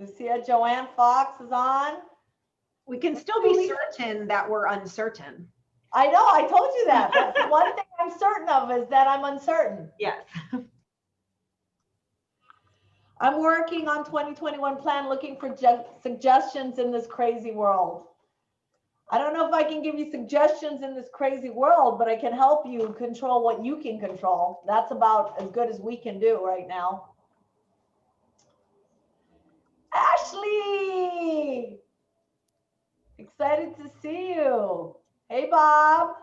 Lucia Joanne Fox is on. We can still be certain that we're uncertain. I know, I told you that. That's the one thing I'm certain of is that I'm uncertain. Yes. I'm working on 2021 plan, looking for suggestions in this crazy world. I don't know if I can give you suggestions in this crazy world, but I can help you control what you can control. That's about as good as we can do right now. Ashley, excited to see you. Hey, Bob,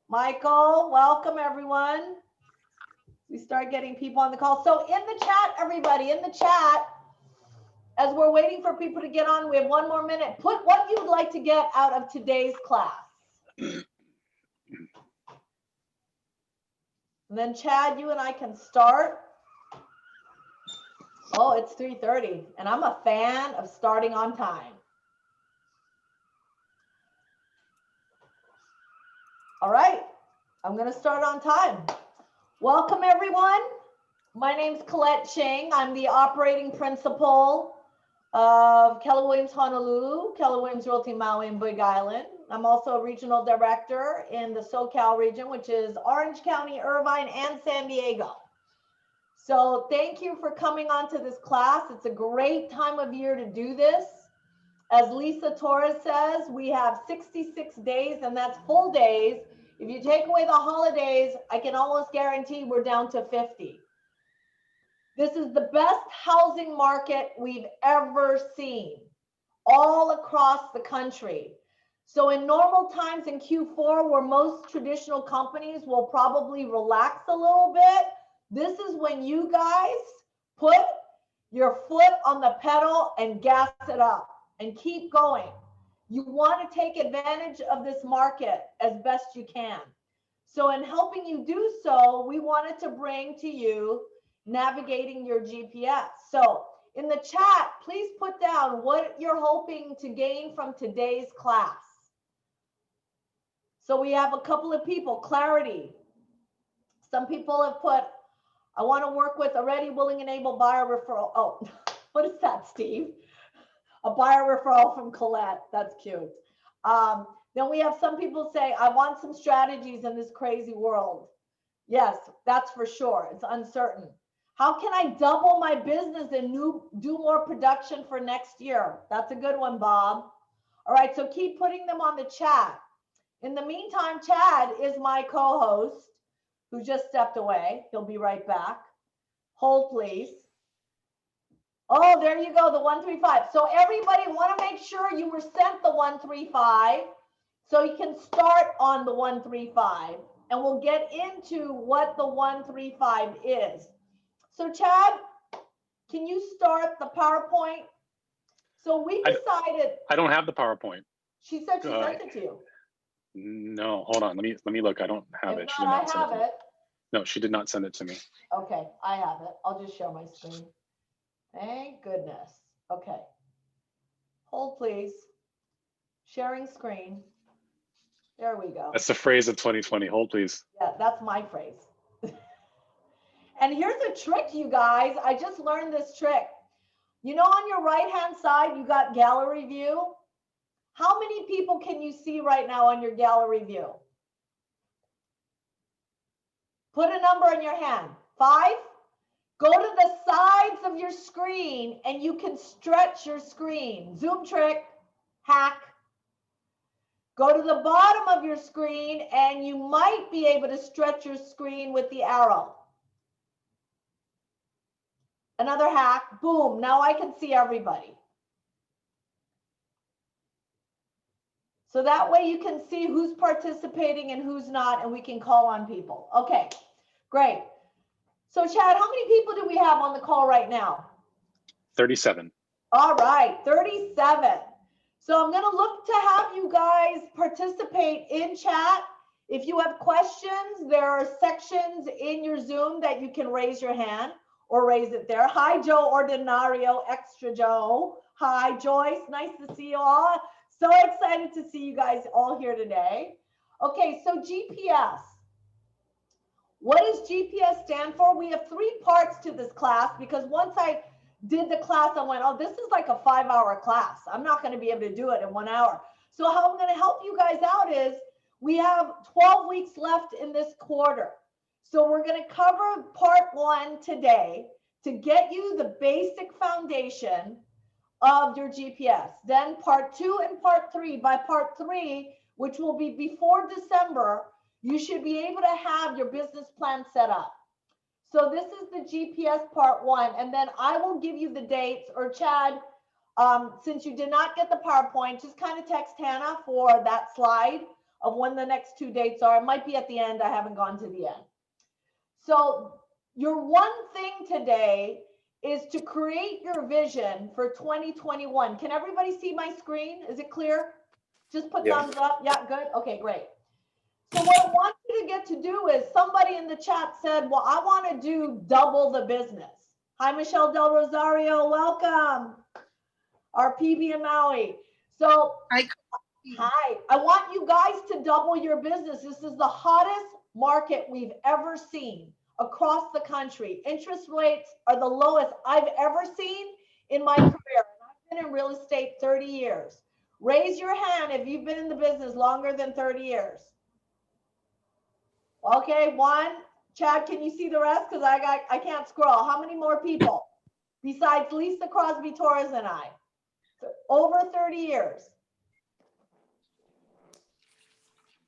Michael, welcome everyone. We start getting people on the call. So in the chat, everybody, in the chat, as we're waiting for people to get on, we have 1 more minute. Put what you'd like to get out of today's class. And then Chad, you and I can start. Oh, it's 3:30, and I'm a fan of starting on time. All right, I'm gonna start on time. Welcome everyone. My name's Colette Ching. I'm the operating principal of Keller Williams Honolulu, Keller Williams Realty Maui and Big Island. I'm also a regional director in the SoCal region, which is Orange County, Irvine, and San Diego. So thank you for coming on to this class. It's a great time of year to do this. As Lisa Torres says, we have 66 days, and that's full days. If you take away the holidays, I can almost guarantee we're down to 50. This is the best housing market we've ever seen all across the country. So in normal times in Q4, where most traditional companies will probably relax a little bit, this is when you guys put your foot on the pedal and gas it up and keep going. You want to take advantage of this market as best you can. So in helping you do so, we wanted to bring to you navigating your GPS. So in the chat, please put down what you're hoping to gain from today's class. So we have a couple of people, clarity. Some people have put, I want to work with a ready, willing, and able buyer referral. Oh, what is that, Steve? A buyer referral from Colette. That's cute. Then we have some people say, I want some strategies in this crazy world. Yes, that's for sure. It's uncertain. How can I double my business and do more production for next year? That's a good one, Bob. All right, so keep putting them on the chat. In the meantime, Chad is my co-host who just stepped away. He'll be right back. Hold, please. Oh, there you go, the 135. So everybody want to make sure you were sent the 135 so you can start on the 135, and we'll get into what the 135 is. So Chad, can you start the PowerPoint? So we decided. I don't have the PowerPoint. She said she sent it to you. No, hold on. Let me look. I don't have it. She did not send it. No, she did not send it to me. Okay, I have it. I'll just share my screen. Thank goodness. Okay. Hold, please. Sharing screen. There we go. That's the phrase of 2020. Hold, please. Yeah, that's my phrase. And here's a trick, you guys. I just learned this trick. You know, on your right-hand side, you got gallery view. How many people can you see right now on your gallery view? Put a number in your hand. 5? Go to the sides of your screen and you can stretch your screen. Zoom trick, hack. Go to the bottom of your screen and you might be able to stretch your screen with the arrow. Another hack, boom, now I can see everybody. So that way you can see who's participating and who's not, and we can call on people. Okay, great. So Chad, how many people do we have on the call right now? 37. All right, 37. So I'm gonna look to have you guys participate in chat. If you have questions, there are sections in your Zoom that you can raise your hand or raise it there. Hi, Joe Ordinario, Extra Joe. Hi, Joyce, nice to see you all. So excited to see you guys all here today. Okay, so GPS. What does GPS stand for? We have 3 parts to this class because once I did the class, I went, oh, this is like a 5-hour class. I'm not going to be able to do it in 1 hour. So how I'm going to help you guys out is we have 12 weeks left in this quarter. So we're going to cover part 1 today to get you the basic foundation of your GPS. Then part 2 and part 3. By part 3, which will be before December, you should be able to have your business plan set up. So this is the GPS part 1, and then I will give you the dates, or Chad, since you did not get the PowerPoint, just kind of text Hannah for that slide of when the next 2 dates are. It might be at the end. I haven't gone to the end. So your one thing today is to create your vision for 2021. Can everybody see my screen? Is it clear? Just put thumbs up. Yeah, good. Okay, great. So what I want you to get to do is, somebody in the chat said, well, I want to do double the business. Hi, Michelle Del Rosario. Welcome. Our PB in Maui. So hi, I want you guys to double your business. This is the hottest market we've ever seen across the country. Interest rates are the lowest I've ever seen in my career. And I've been in real estate 30 years. Raise your hand if you've been in the business longer than 30 years. Okay, 1. Chad, can you see the rest? Because I can't scroll. How many more people besides Lisa Crosby Torres and I? Over 30 years.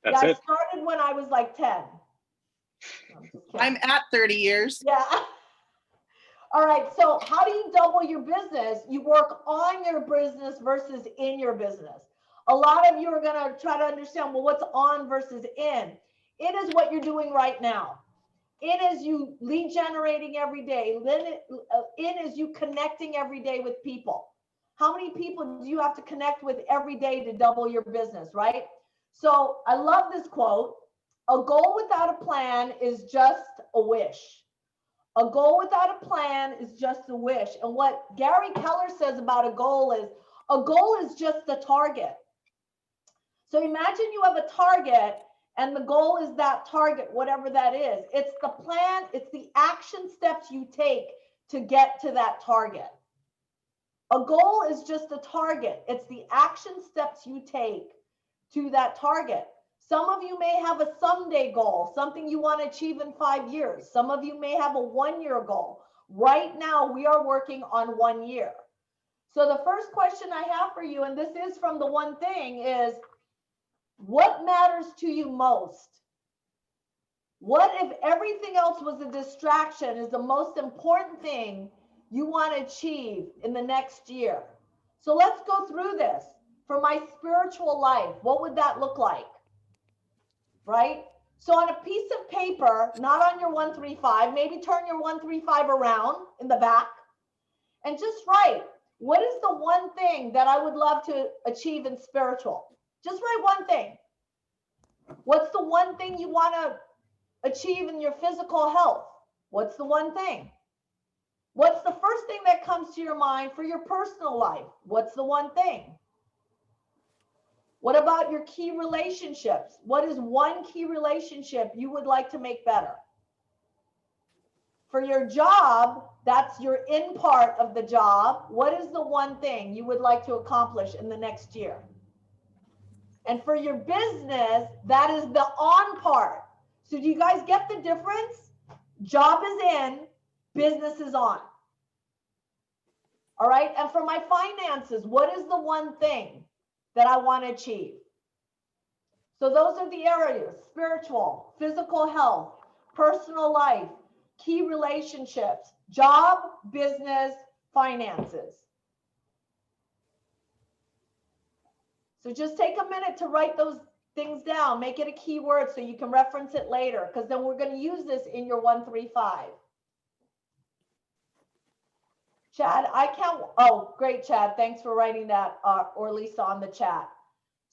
That's I it. started when I was like 10. I'm at 30 years. Yeah. All right. So how do you double your business? You work on your business versus in your business. A lot of you are going to try to understand, well, what's on versus in? In is what you're doing right now. In is you lead generating every day. In is you connecting every day with people. How many people do you have to connect with every day to double your business, right? So I love this quote. A goal without a plan is just a wish. A goal without a plan is just a wish. And what Gary Keller says about a goal is just the target. So imagine you have a target and the goal is that target, whatever that is. It's the plan, it's the action steps you take to get to that target. A goal is just a target. It's the action steps you take to that target. Some of you may have a someday goal, something you want to achieve in 5 years. Some of you may have a 1-year goal. Right now, we are working on 1 year. So the first question I have for you, and this is from the one thing, is what matters to you most? What if everything else was a distraction is the most important thing you want to achieve in the next year? So let's go through this. For my spiritual life, what would that look like? Right? So on a piece of paper, not on your 135, maybe turn your 135 around in the back and just write, what is the one thing that I would love to achieve in spiritual? Just write one thing. What's the one thing you want to achieve in your physical health? What's the one thing? What's the first thing that comes to your mind for your personal life? What's the one thing? What about your key relationships? What is one key relationship you would like to make better? For your job, that's your in part of the job. What is the one thing you would like to accomplish in the next year? And for your business, that is the on part. So do you guys get the difference? Job is in, business is on. All right. And for my finances, what is the one thing that I want to achieve? So those are the areas: spiritual, physical health, personal life, key relationships, job, business, finances. So just take a minute to write those things down, make it a keyword so you can reference it later, because then we're going to use this in your 135. Chad, I can't, oh, great, Chad. Thanks for writing that, or Lisa on the chat.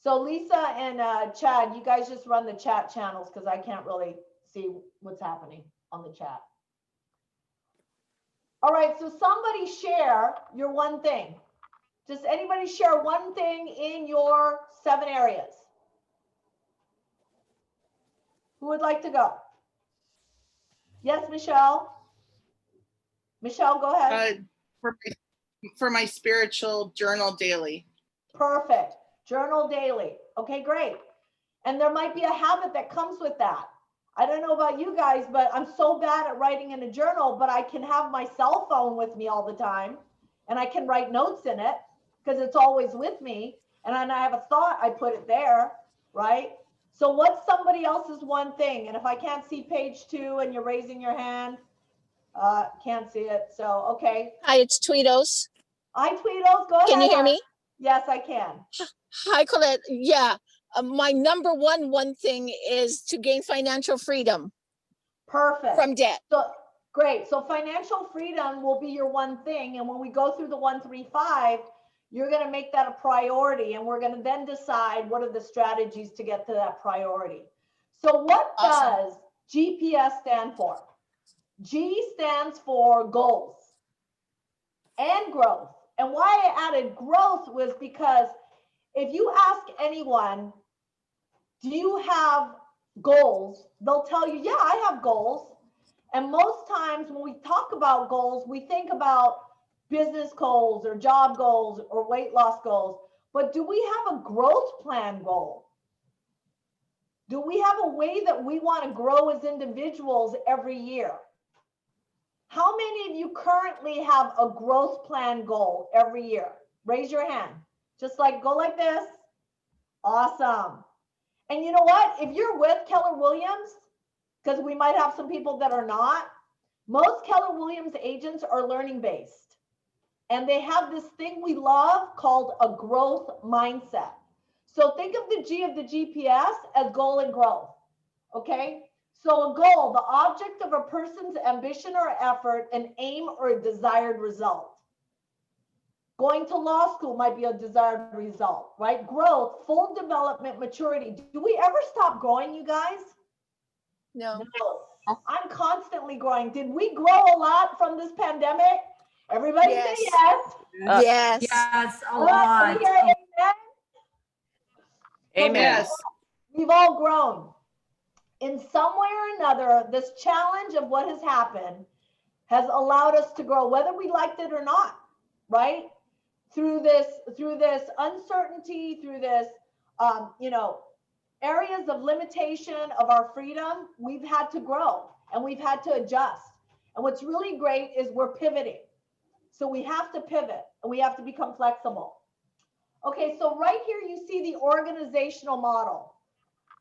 So Lisa and Chad, you guys just run the chat channels because I can't really see what's happening on the chat. All right, so somebody share your one thing. Just anybody share one thing in your 7 areas. Who would like to go? Yes, Michelle. Michelle, go ahead. for my spiritual journal daily. Perfect. Journal daily. Okay, great. And there might be a habit that comes with that. I don't know about you guys, but I'm so bad at writing in a journal, but I can have my cell phone with me all the time and I can write notes in it because it's always with me. And then I have a thought, I put it there, right? So what's somebody else's one thing? And if I can't see page 2 and you're raising your hand, can't see it. So, okay. Hi, it's Tweedos. Hi, Tweedles. Go ahead. Can you hear me? Yes, I can. Hi, Colette. Yeah, my number one thing is to gain financial freedom Perfect. from debt. So great. So financial freedom will be your one thing. And when we go through the 135, you're going to make that a priority. And we're going to then decide what are the strategies to get to that priority. So what does GPS stand for? G stands for goals and growth. And why I added growth was because if you ask anyone, do you have goals? They'll tell you, yeah, I have goals. And most times when we talk about goals, we think about business goals or job goals or weight loss goals. But do we have a growth plan goal? Do we have a way that we want to grow as individuals every year? How many of you currently have a growth plan goal every year? Raise your hand. Just like go like this. Awesome. And you know what? If you're with Keller Williams, because we might have some people that are not, most Keller Williams agents are learning based. And they have this thing we love called a growth mindset. So think of the G of the GPS as goal and growth. Okay? So a goal, the object of a person's ambition or effort, an aim or a desired result. Going to law school might be a desired result, right? Growth, full development, maturity. Do we ever stop growing, you guys? No. I'm constantly growing. Did we grow a lot from this pandemic? Everybody Yes. say yes. Yes. Yes, a All right, lot. can we hear amen? Amen. Yes. We've all grown. In some way or another, this challenge of what has happened has allowed us to grow, whether we liked it or not, right? Through this uncertainty, through this, areas of limitation of our freedom, we've had to grow and we've had to adjust. And what's really great is we're pivoting. So we have to pivot and we have to become flexible. Okay, so right here you see the organizational model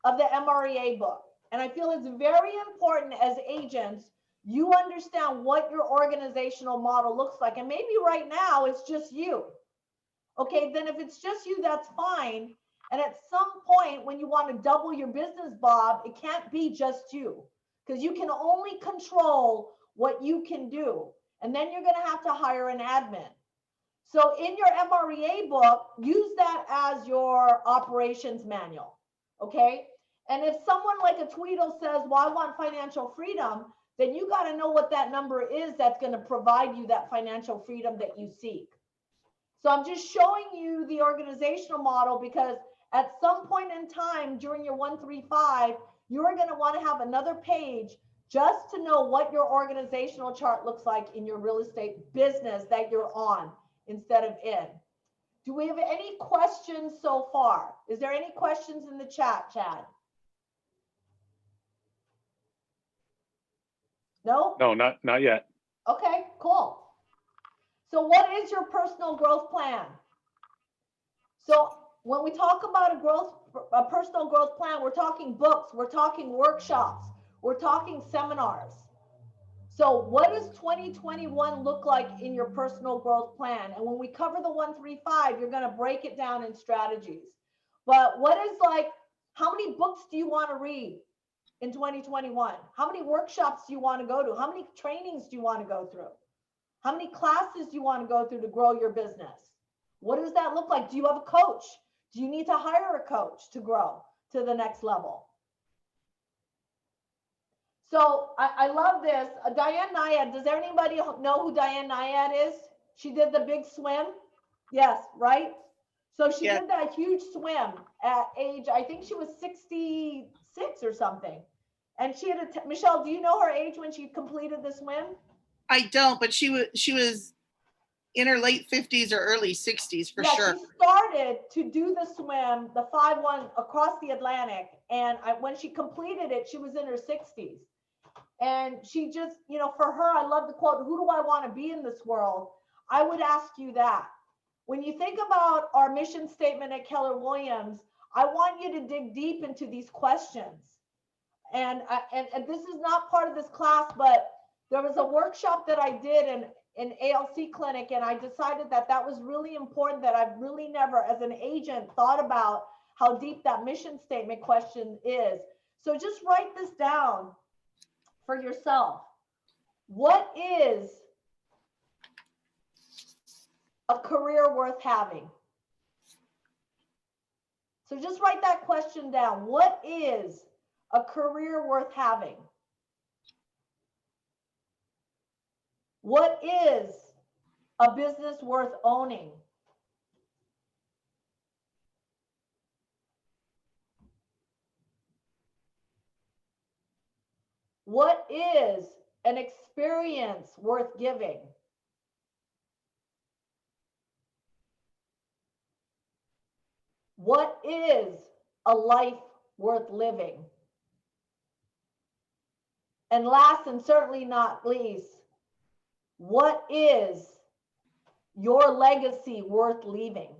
of the MREA book. And I feel it's very important as agents, you understand what your organizational model looks like. And maybe right now it's just you. Okay, then if it's just you, that's fine. And at some point when you want to double your business, Bob, it can't be just you because you can only control what you can do. And then you're going to have to hire an admin. So in your MREA book, use that as your operations manual. Okay. And if someone like a Tweedle says, well, I want financial freedom, then you got to know what that number is that's going to provide you that financial freedom that you seek. So I'm just showing you the organizational model because at some point in time during your 135, you're going to want to have another page just to know what your organizational chart looks like in your real estate business that you're on instead of in. Do we have any questions so far? Is there any questions in the chat, Chad? No? No, not yet. Okay, cool. So what is your personal growth plan? So when we talk about a personal growth plan, we're talking books, we're talking workshops, we're talking seminars. So what does 2021 look like in your personal growth plan? And when we cover the 135, you're going to break it down in strategies. But what is like, how many books do you want to read in 2021? How many workshops do you want to go to? How many trainings do you want to go through? How many classes do you want to go through to grow your business? What does that look like? Do you have a coach? Do you need to hire a coach to grow to the next level? So I love this. Diane Nyad, does anybody know who Diane Nyad is? She did the big swim. Yes, right? So she did that huge swim at age, I think she was 66 or something. And she had Michelle, do you know her age when she completed the swim? I don't, but she was in her late 50s or early 60s for yeah, sure. she started to do the swim, the 5-1 across the Atlantic. And when she completed it, she was in her 60s. And she just, you know, for her, I love the quote, who do I want to be in this world? I would ask you that. When you think about our mission statement at Keller Williams, I want you to dig deep into these questions. And this is not part of this class, but there was a workshop that I did in ALC clinic, and I decided that that was really important, that I've really never, as an agent, thought about how deep that mission statement question is. So just write this down for yourself. What is a career worth having? So just write that question down. What is a career worth having? What is a business worth owning? What is an experience worth giving? What is a life worth living? And last and certainly not least, what is your legacy worth leaving?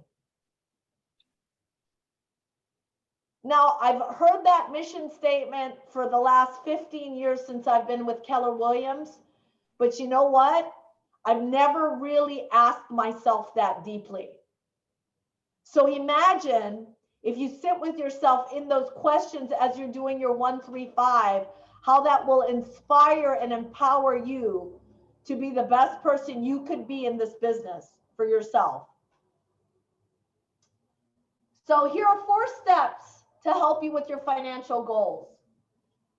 Now, I've heard that mission statement for the last 15 years since I've been with Keller Williams, but you know what? I've never really asked myself that deeply. So imagine if you sit with yourself in those questions as you're doing your 1-3-5, how that will inspire and empower you to be the best person you could be in this business for yourself. So here are 4 steps to help you with your financial goals.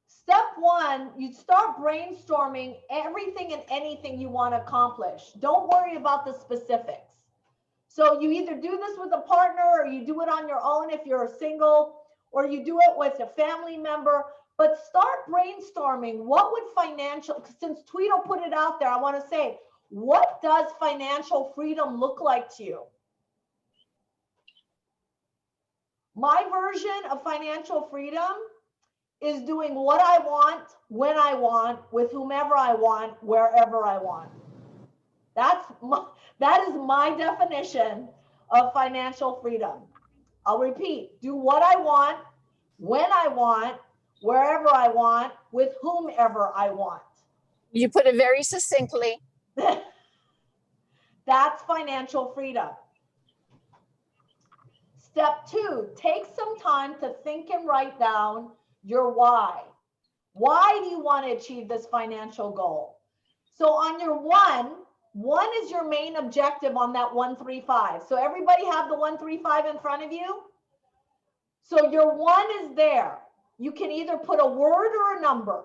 Step 1, you start brainstorming everything and anything you want to accomplish. Don't worry about the specifics. So you either do this with a partner, or you do it on your own if you're single, or you do it with a family member, but start brainstorming what would financial, since Tweedle put it out there, I want to say, what does financial freedom look like to you? My version of financial freedom is doing what I want, when I want, with whomever I want, wherever I want. That is my definition of financial freedom. I'll repeat, do what I want, when I want, wherever I want, with whomever I want. You put it very succinctly. That's financial freedom. Step 2, take some time to think and write down your why. Why do you want to achieve this financial goal? So on your one is your main objective on that 1-3-5. So everybody have the 1-3-5 in front of you? So your 1 is there. You can either put a word or a number.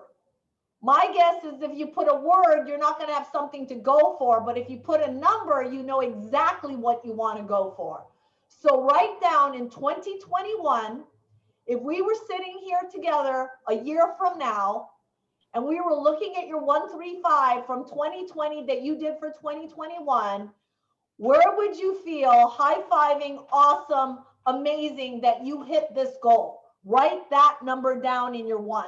My guess is if you put a word, you're not going to have something to go for. But if you put a number, you know exactly what you want to go for. So write down in 2021, if we were sitting here together a year from now, and we were looking at your 1-3-5 from 2020 that you did for 2021, where would you feel high-fiving, awesome, amazing that you hit this goal? Write that number down in your 1.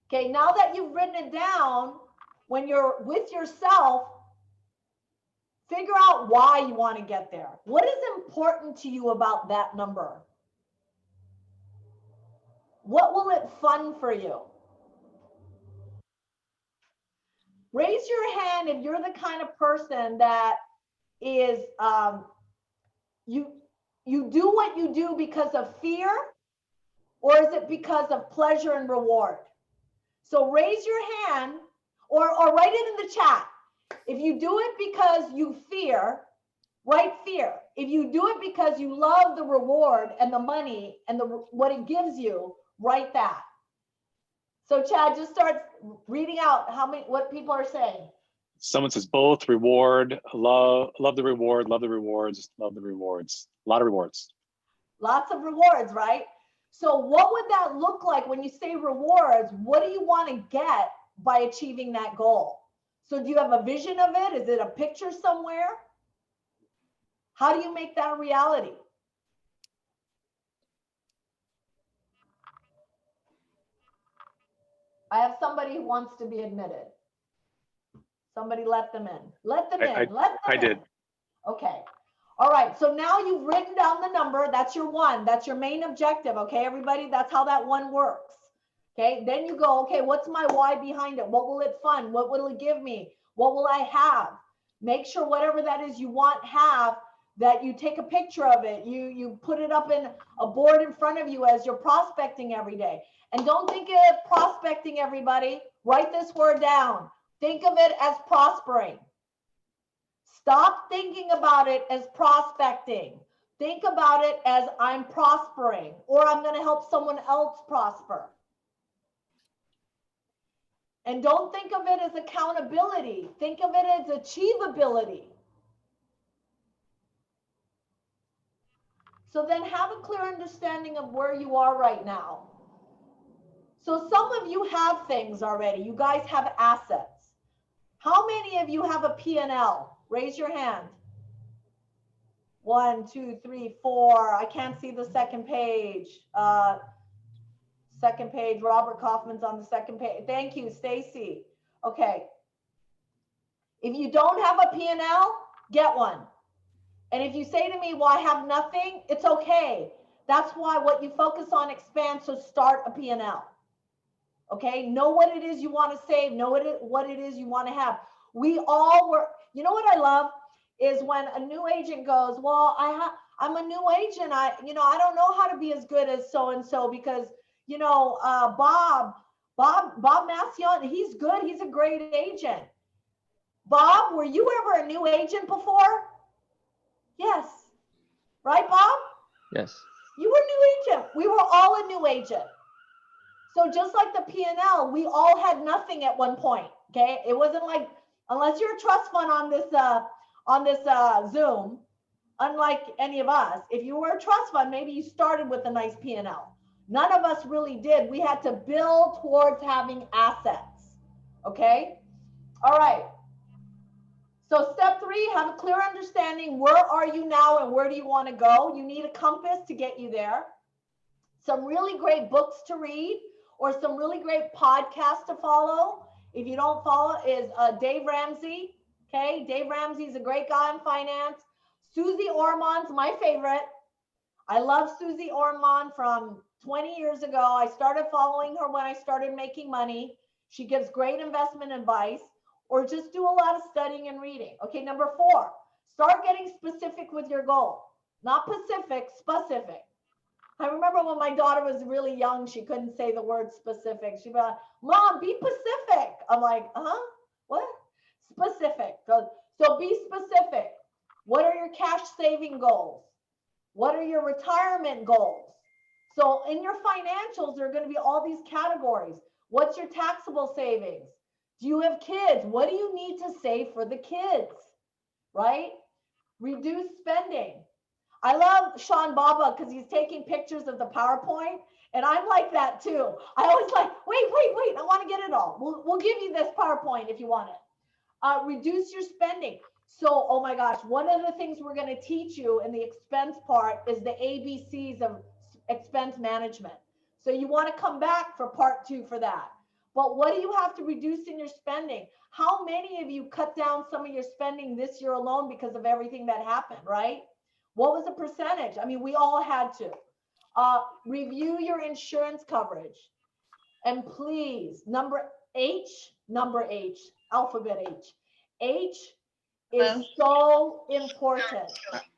Okay, now that you've written it down, when you're with yourself, figure out why you want to get there. What is important to you about that number? What will it fund for you? Raise your hand if you're the kind of person that is, you do what you do because of fear, or is it because of pleasure and reward? So raise your hand or write it in the chat. If you do it because you fear, write fear. If you do it because you love the reward and the money and what it gives you, write that. So Chad, just start reading out what people are saying. Someone says both, reward, love the reward, love the rewards, love the rewards. A lot of rewards. Lots of rewards, right? So what would that look like when you say rewards? What do you want to get by achieving that goal? So do you have a vision of it? Is it a picture somewhere? How do you make that a reality? I have somebody who wants to be admitted. Somebody let them in. Let them in. Let them in. I did. Okay. All right. So now you've written down the number. That's your one. That's your main objective. Okay, everybody? That's how that one works. Okay. Then you go, okay, what's my why behind it? What will it fund? What will it give me? What will I have? Make sure whatever that is you want have, that you take a picture of it. You put it up in a board in front of you as you're prospecting every day. And don't think of prospecting, everybody. Write this word down. Think of it as prospering. Stop thinking about it as prospecting. Think about it as I'm prospering, or I'm going to help someone else prosper. And don't think of it as accountability. Think of it as achievability. So then have a clear understanding of where you are right now. So some of you have things already. You guys have assets. How many of you have a P&L? Raise your hand. 1, 2, 3, 4. I can't see the second page. Second page. Robert Kaufman's on the second page. Thank you, Stacy. Okay. If you don't have a P&L, get one. And if you say to me, well, I have nothing, it's okay. That's why what you focus on expands, so start a P&L. Okay, know what it is you want to save, know what it is you want to have. We all were, you know what I love is when a new agent goes, well, I'm a new agent. I don't know how to be as good as so-and-so because, Bob Massione, he's good. He's a great agent. Bob, were you ever a new agent before? Yes. Right, Bob? Yes. You were a new agent. We were all a new agent. So just like the P&L, we all had nothing at one point. Okay, it wasn't like, unless you're a trust fund on this Zoom, unlike any of us, if you were a trust fund, maybe you started with a nice P&L. None of us really did. We had to build towards having assets. Okay, all right. So step 3, have a clear understanding. Where are you now and where do you want to go? You need a compass to get you there. Some really great books to read, or some really great podcasts to follow. If you don't follow, is Dave Ramsey. Okay, Dave Ramsey's a great guy in finance. Susie Orman's my favorite. I love Susie Orman from 20 years ago. I started following her when I started making money. She gives great investment advice, or just do a lot of studying and reading. Okay, number 4, start getting specific with your goal. Not specific, specific. I remember when my daughter was really young, she couldn't say the word specific. She'd be like, Mom, be Pacific. I'm like, what? Specific. So be specific. What are your cash saving goals? What are your retirement goals? So in your financials, there are going to be all these categories. What's your taxable savings? Do you have kids? What do you need to save for the kids? Right? Reduce spending. I love Sean Baba because he's taking pictures of the PowerPoint, and I'm like that too. I always like, wait, I want to get it all. We'll give you this PowerPoint if you want it. Reduce your spending. So, oh my gosh, one of the things we're going to teach you in the expense part is the ABCs of expense management. So you want to come back for part 2 for that. But what do you have to reduce in your spending? How many of you cut down some of your spending this year alone because of everything that happened, right? What was the percentage? I mean, we all had to. Review your insurance coverage. And please, number H, alphabet H. H is so important.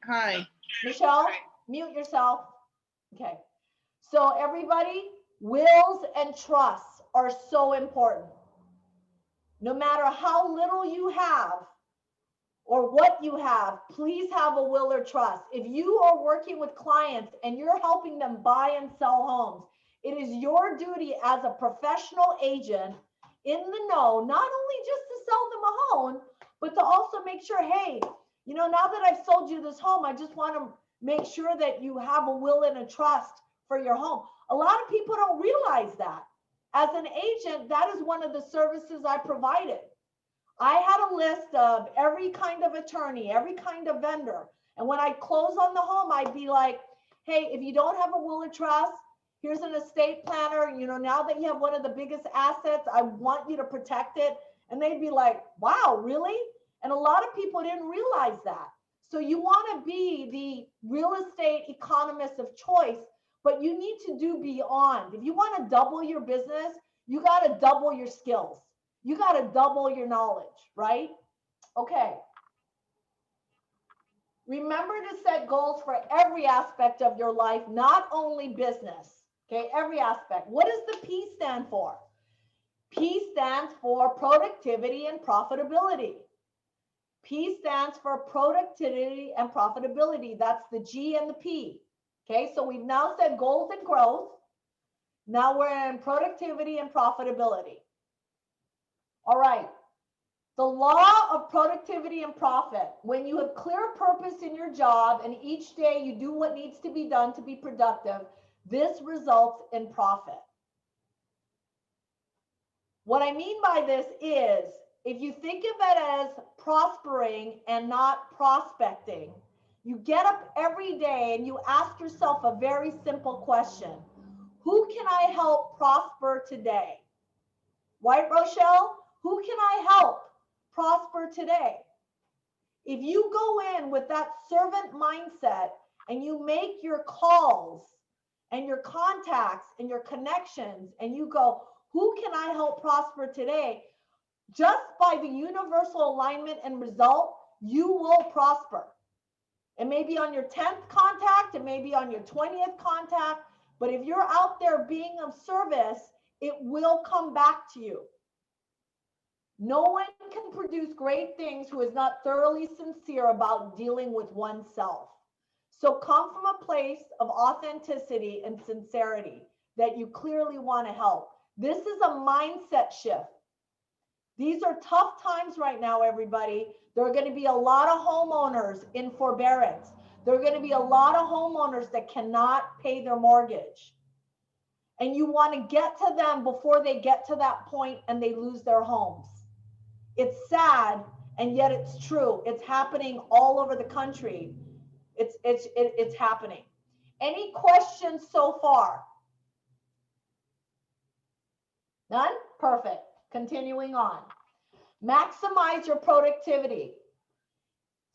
Hi. Michelle, mute yourself. Okay. So everybody, wills and trusts are so important. No matter how little you have, or what you have, please have a will or trust. If you are working with clients and you're helping them buy and sell homes, it is your duty as a professional agent in the know, not only just to sell them a home, but to also make sure, hey, now that I've sold you this home, I just want to make sure that you have a will and a trust for your home. A lot of people don't realize that. As an agent, that is one of the services I provided. I had a list of every kind of attorney, every kind of vendor. And when I close on the home, I'd be like, hey, if you don't have a will of trust, here's an estate planner. You know, now that you have one of the biggest assets, I want you to protect it. And they'd be like, wow, really? And a lot of people didn't realize that. So you want to be the real estate economist of choice, but you need to do beyond. If you want to double your business, you got to double your skills. You got to double your knowledge, right? Okay. Remember to set goals for every aspect of your life, not only business. Okay, every aspect. What does the P stand for? P stands for productivity and profitability. P stands for productivity and profitability. That's the G and the P. Okay, so we've now set goals and growth. Now we're in productivity and profitability. All right. The law of productivity and profit. When you have clear purpose in your job and each day you do what needs to be done to be productive, this results in profit. What I mean by this is, if you think of it as prospering and not prospecting, you get up every day and you ask yourself a very simple question. Who can I help prosper today? White Rochelle, who can I help prosper today? If you go in with that servant mindset and you make your calls and your contacts and your connections and you go, who can I help prosper today? Just by the universal alignment and result, you will prosper. It may be on your 10th contact, it may be on your 20th contact, but if you're out there being of service, it will come back to you. No one can produce great things who is not thoroughly sincere about dealing with oneself. So come from a place of authenticity and sincerity that you clearly want to help. This is a mindset shift. These are tough times right now, everybody. There are going to be a lot of homeowners in forbearance. There are going to be a lot of homeowners that cannot pay their mortgage. And you want to get to them before they get to that point and they lose their homes. It's sad, and yet it's true. It's happening all over the country. It's happening. Any questions so far? None? Perfect. Continuing on. Maximize your productivity.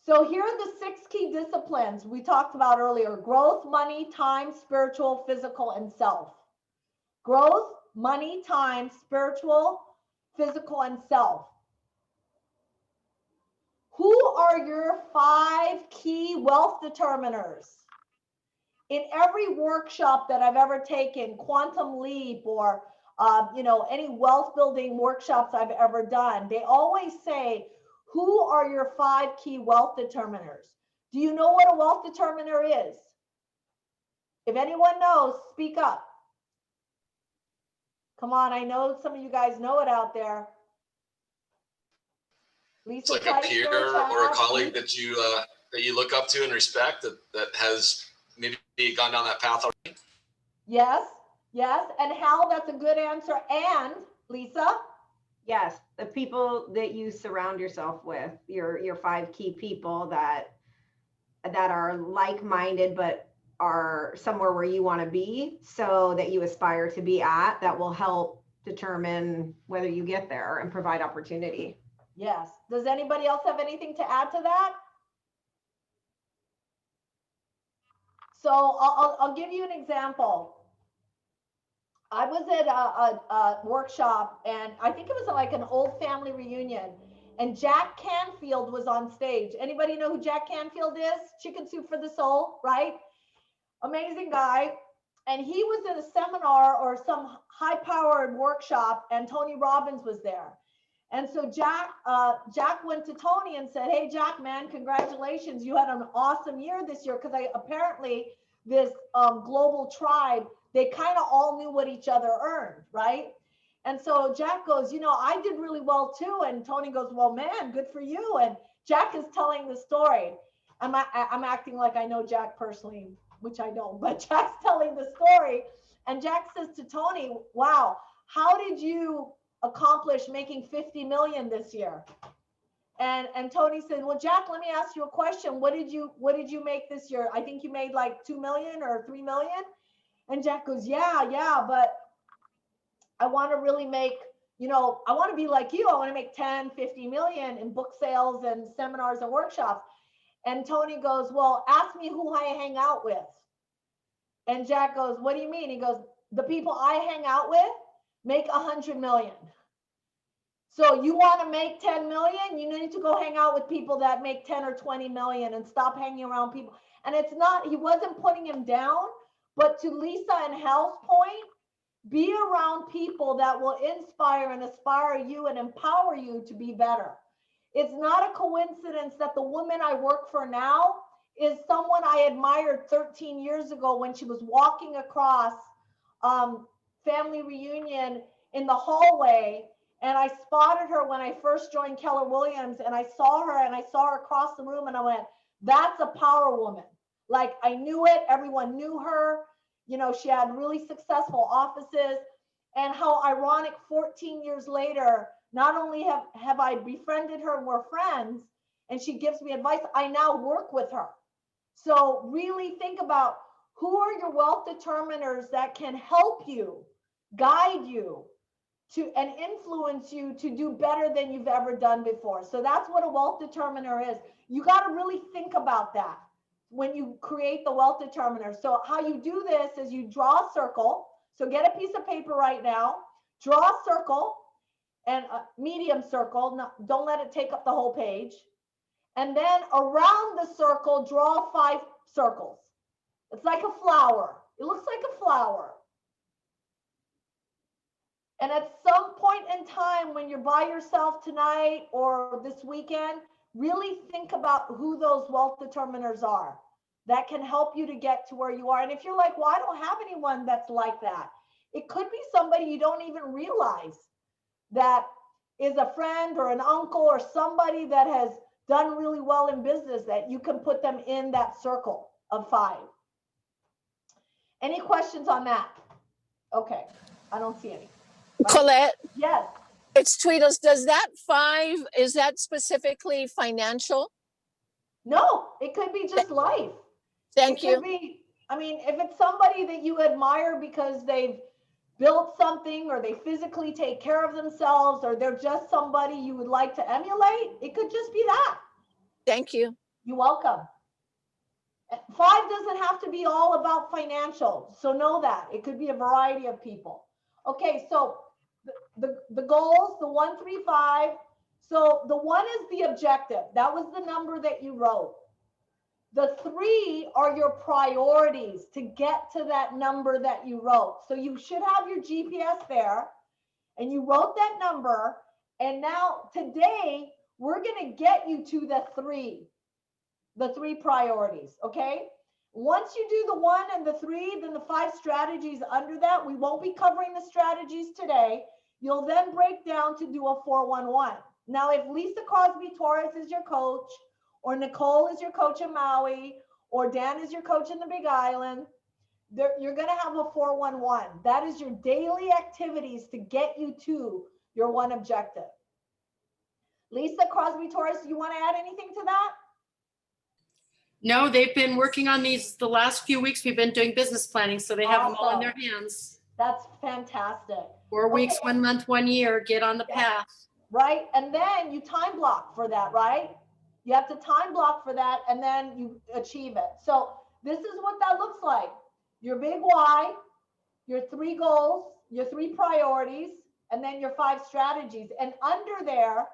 So here are the 6 key disciplines we talked about earlier: growth, money, time, spiritual, physical, and self. Growth, money, time, spiritual, physical, and self. Who are your 5 key wealth determiners? In every workshop that I've ever taken, Quantum Leap or any wealth building workshops I've ever done, they always say, who are your 5 key wealth determiners? Do you know what a wealth determiner is? If anyone knows, speak up. Come on, I know some of you guys know it out there. Lisa, it's like a peer or a colleague that you look up to and respect that has maybe gone down that path already. Yes. And Hal, that's a good answer. And Lisa? Yes, the people that you surround yourself with, your 5 key people that are like-minded but are somewhere where you want to be, so that you aspire to be at, that will help determine whether you get there and provide opportunity. Yes. Does anybody else have anything to add to that? So I'll give you an example. I was at a workshop, and I think it was like an old family reunion, and Jack Canfield was on stage. Anybody know who Jack Canfield is? Chicken Soup for the Soul, right? Amazing guy. And he was in a seminar or some high-powered workshop, and Tony Robbins was there. And so Jack went to Tony and said, hey, Jack, man, congratulations. You had an awesome year this year, because apparently this global tribe, they kind of all knew what each other earned, right? And so Jack goes, I did really well too. And Tony goes, well, man, good for you. And Jack is telling the story. I'm acting like I know Jack personally, which I don't, but Jack's telling the story. And Jack says to Tony, wow, how did you accomplish making 50 million this year? And Tony said, well, Jack, let me ask you a question. What did you make this year? I think you made like 2 million or 3 million. And Jack goes, yeah, but I want to really make, I want to be like you. I want to make 10, 50 million in book sales and seminars and workshops. And Tony goes, well, ask me who I hang out with. And Jack goes, what do you mean? He goes, the people I hang out with make 100 million. So you want to make 10 million, you need to go hang out with people that make 10 or 20 million and stop hanging around people. And it's not, he wasn't putting him down, but to Lisa and Hal's point, be around people that will inspire and aspire you and empower you to be better. It's not a coincidence that the woman I work for now is someone I admired 13 years ago when she was walking across family reunion in the hallway. And I spotted her when I first joined Keller Williams, and I saw her across the room, and I went, that's a power woman. Like, I knew it. Everyone knew her. She had really successful offices. And how ironic, 14 years later, not only have I befriended her and we're friends, and she gives me advice, I now work with her. So really think about who are your wealth determiners that can help you, guide you, and influence you to do better than you've ever done before. So that's what a wealth determiner is. You got to really think about that when you create the wealth determiner. So how you do this is you draw a circle. So get a piece of paper right now, draw a circle, and a medium circle. Don't let it take up the whole page. And then around the circle, draw 5 circles. It's like a flower. It looks like a flower. And at some point in time, when you're by yourself tonight or this weekend, really think about who those wealth determiners are that can help you to get to where you are. And if you're like, well, I don't have anyone that's like that, it could be somebody you don't even realize that is a friend or an uncle or somebody that has done really well in business that you can put them in that circle of 5. Any questions on that? Okay, I don't see any. Colette, Yes. it's Tweedles. Does that 5, is that specifically financial? No, it could be just life. Thank you. If it's somebody that you admire because they've built something or they physically take care of themselves or they're just somebody you would like to emulate, it could just be that. Thank you. You're welcome. 5 doesn't have to be all about financial. So know that. It could be a variety of people. Okay, so the goals, the 1, 3, 5. So the 1 is the objective. That was the number that you wrote. The 3 are your priorities to get to that number that you wrote. So you should have your GPS there and you wrote that number. And now today we're going to get you to the 3 priorities. Okay. Once you do the 1 and the 3, then the 5 strategies under that, we won't be covering the strategies today. You'll then break down to do a 4-1-1. Now, if Lisa Crosby Torres is your coach, or Nicole is your coach in Maui, or Dan is your coach in the Big Island, you're going to have a 4-1-1. That is your daily activities to get you to your 1 objective. Lisa Crosby Torres, do you want to add anything to that? No, they've been working on these the last few weeks. We've been doing business planning, so they have them all in their hands. That's fantastic. 4 weeks, 1 month, 1 year, get on the path. Right, and then you time block for that, right? You have to time block for that, and then you achieve it. So this is what that looks like. Your big why, your 3 goals, your 3 priorities, and then your 5 strategies. And under there,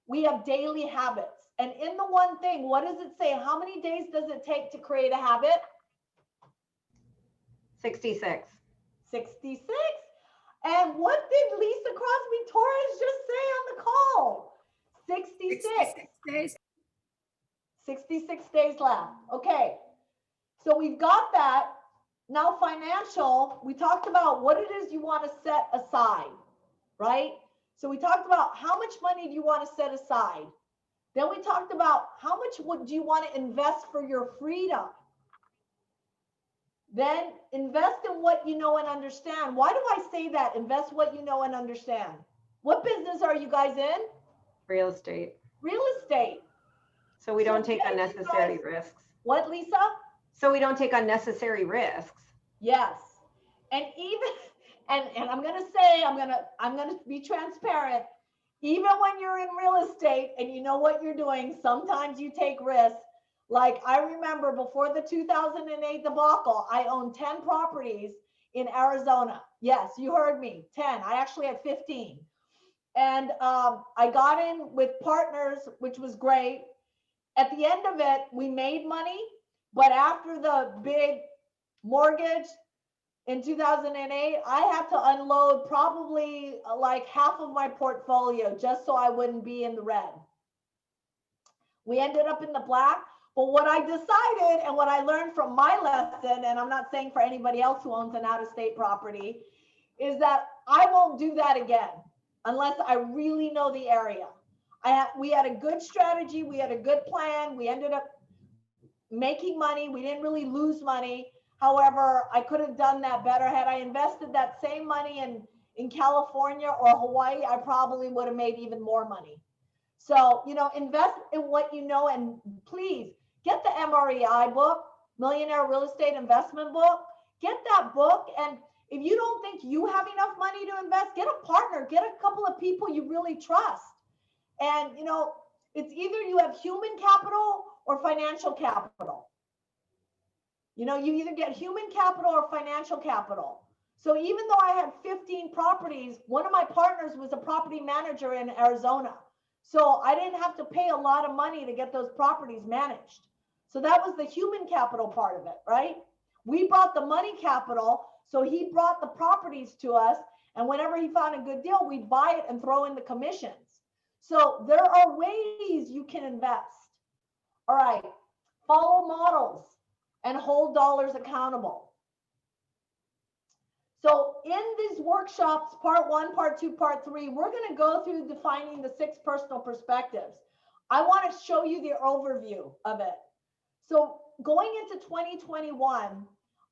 we have daily habits. And in the 1 thing, what does it say? How many days does it take to create a habit? 66. 66. And what did Lisa Crosby Torres just say on the call? 66. 66 days. 66 days left. Okay. So we've got that. Now financial, we talked about what it is you want to set aside, right? So we talked about how much money do you want to set aside? Then we talked about how much do you want to invest for your freedom? Then invest in what you know and understand. Why do I say that? Invest what you know and understand. What business are you guys in? Real estate. Real estate. So we So don't take yes, you unnecessary guys- risks. What, Lisa? So we don't take unnecessary risks. Yes. And even, and I'm going to say, I'm going to be transparent. Even when you're in real estate and you know what you're doing, sometimes you take risks. Like I remember before the 2008 debacle, I owned 10 properties in Arizona. Yes, you heard me, 10. I actually had 15. And I got in with partners, which was great. At the end of it, we made money, but after the big mortgage in 2008, I had to unload probably like half of my portfolio just so I wouldn't be in the red. We ended up in the black. But what I decided and what I learned from my lesson, and I'm not saying for anybody else who owns an out-of-state property, is that I won't do that again unless I really know the area. We had a good strategy. We had a good plan. We ended up making money. We didn't really lose money. However, I could have done that better. Had I invested that same money in California or Hawaii, I probably would have made even more money. So, you know, invest in what you know, and please get the MREI book, Millionaire Real Estate Investment book. Get that book. And if you don't think you have enough money to invest, get a partner, get a couple of people you really trust. And, you know, it's either you have human capital or financial capital. You know, you either get human capital or financial capital. So even though I had 15 properties, one of my partners was a property manager in Arizona. So I didn't have to pay a lot of money to get those properties managed. So that was the human capital part of it, right? We brought the money capital. So he brought the properties to us. And whenever he found a good deal, we'd buy it and throw in the commissions. So there are ways you can invest. All right. Follow models and hold dollars accountable. So in these workshops, part 1, part 2, part 3, we're going to go through defining the 6 personal perspectives. I want to show you the overview of it. So going into 2021,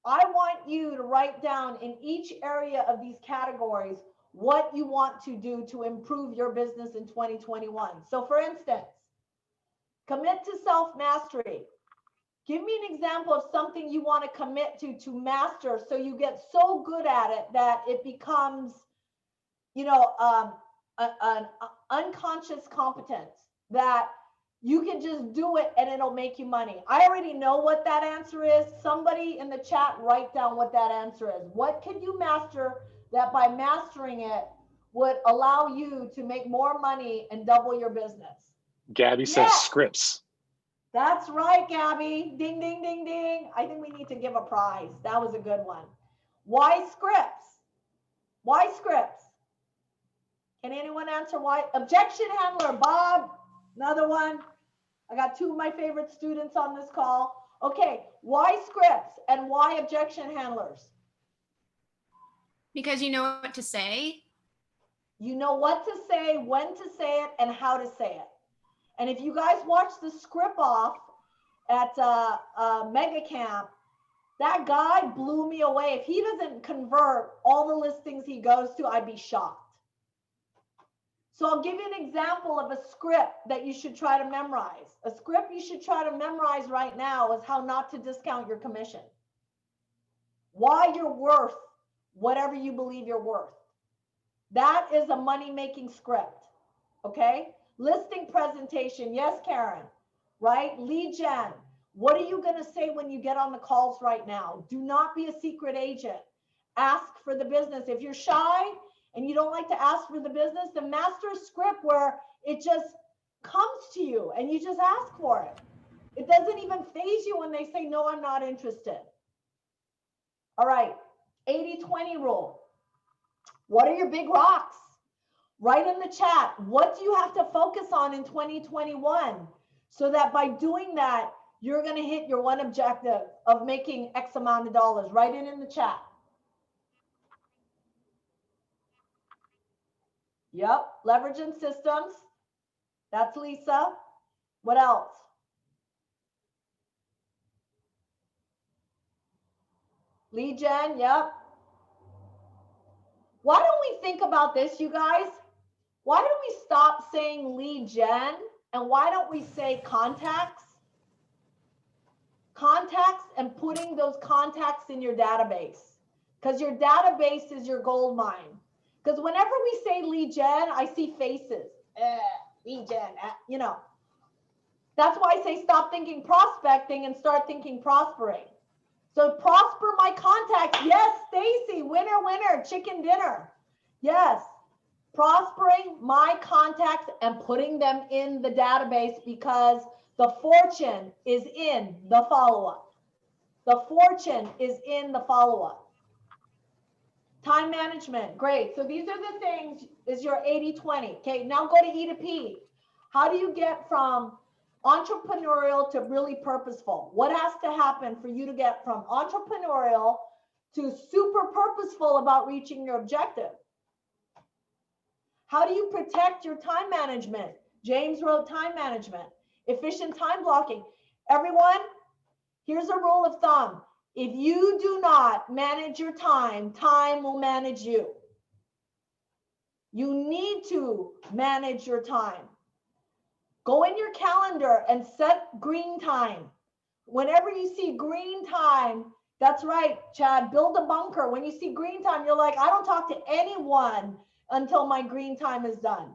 I want you to write down in each area of these categories what you want to do to improve your business in 2021. So for instance, commit to self-mastery. Give me an example of something you want to commit to master, so you get so good at it that it becomes, you know, an unconscious competence that you can just do it and it'll make you money. I already know what that answer is. Somebody in the chat, write down what that answer is. What can you master that by mastering it would allow you to make more money and double your business? Gabby says scripts. That's right, Gabby. Ding, ding, ding, ding. I think we need to give a prize. That was a good one. Why scripts? Why scripts? Can anyone answer why? Objection handler, Bob. Another one. I got 2 of my favorite students on this call. Okay, why scripts and why objection handlers? Because you know what to say. You know what to say, when to say it, and how to say it. And if you guys watch the script off at Mega Camp, that guy blew me away. If he doesn't convert all the listings he goes to, I'd be shocked. So I'll give you an example of a script that you should try to memorize. A script you should try to memorize right now is how not to discount your commission. Why you're worth whatever you believe you're worth. That is a money-making script, okay? Listing presentation, yes, Karen, right? Lead gen, what are you gonna say when you get on the calls right now? Do not be a secret agent. Ask for the business. If you're shy and you don't like to ask for the business, then master a script where it just comes to you and you just ask for it. It doesn't even faze you when they say, no, I'm not interested. All right, 80-20 rule. What are your big rocks? Write in the chat, what do you have to focus on in 2021? So that by doing that, you're going to hit your one objective of making X amount of dollars. Write it in the chat. Yep, leveraging systems. That's Lisa. What else? Lead gen, yep. Why don't we think about this, you guys? Why don't we stop saying lead gen and why don't we say contacts? Contacts and putting those contacts in your database, because your database is your gold mine. Because whenever we say lead gen, I see faces. Lead gen, you know. That's why I say stop thinking prospecting and start thinking prospering. So prosper my contacts. Yes, Stacy, winner, winner, chicken dinner. Yes, prospering my contacts and putting them in the database because the fortune is in the follow-up. The fortune is in the follow-up. Time management, great. So these are the things, is your 80-20. Okay, now go to E to P. How do you get from entrepreneurial to really purposeful? What has to happen for you to get from entrepreneurial to super purposeful about reaching your objective? How do you protect your time management? James wrote time management, efficient time blocking. Everyone, here's a rule of thumb. If you do not manage your time, time will manage you. You need to manage your time. Go in your calendar and set green time. Whenever you see green time, that's right, Chad, build a bunker. When you see green time, you're like, I don't talk to anyone until my green time is done.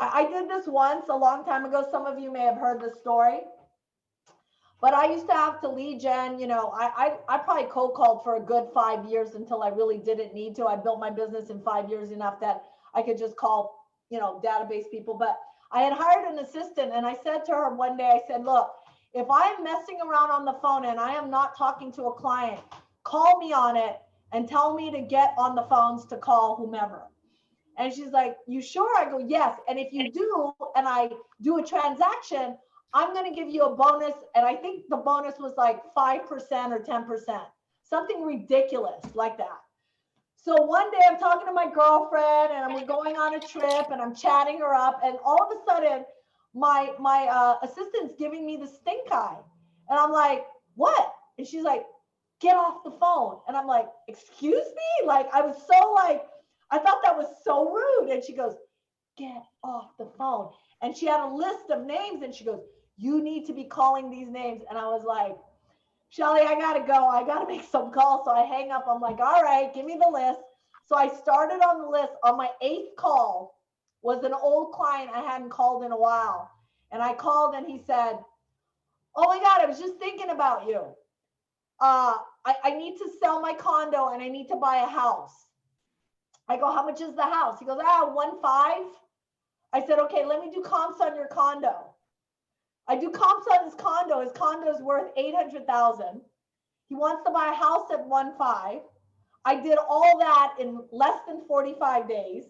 I did this once a long time ago. Some of you may have heard this story. But I used to have to lead gen, you know, I probably cold called for a good 5 years until I really didn't need to. I built my business in 5 years enough that I could just call, you know, database people. But I had hired an assistant and I said to her one day, I said, look, if I am messing around on the phone and I am not talking to a client, call me on it and tell me to get on the phones to call whomever. And she's like, you sure? I go, yes. And if you do, and I do a transaction, I'm going to give you a bonus. And I think the bonus was like 5% or 10%, something ridiculous like that. So one day I'm talking to my girlfriend and we're going on a trip and I'm chatting her up. And all of a sudden my assistant's giving me the stink eye. And I'm like, what? And she's like, get off the phone. And I'm like, excuse me? Like, I was so like, I thought that was so rude. And she goes, get off the phone. And she had a list of names and she goes, you need to be calling these names. And I was like, Shelly, I got to go. I got to make some calls. So I hang up. I'm like, all right, give me the list. So I started on the list. On my 8th call was an old client I hadn't called in a while. And I called and he said, oh my God, I was just thinking about you. I need to sell my condo and I need to buy a house. I go, how much is the house? He goes, 1.5. I said, okay, let me do comps on your condo. I do comps on his condo. His condo is worth $800,000. He wants to buy a house at 1.5. I did all that in less than 45 days.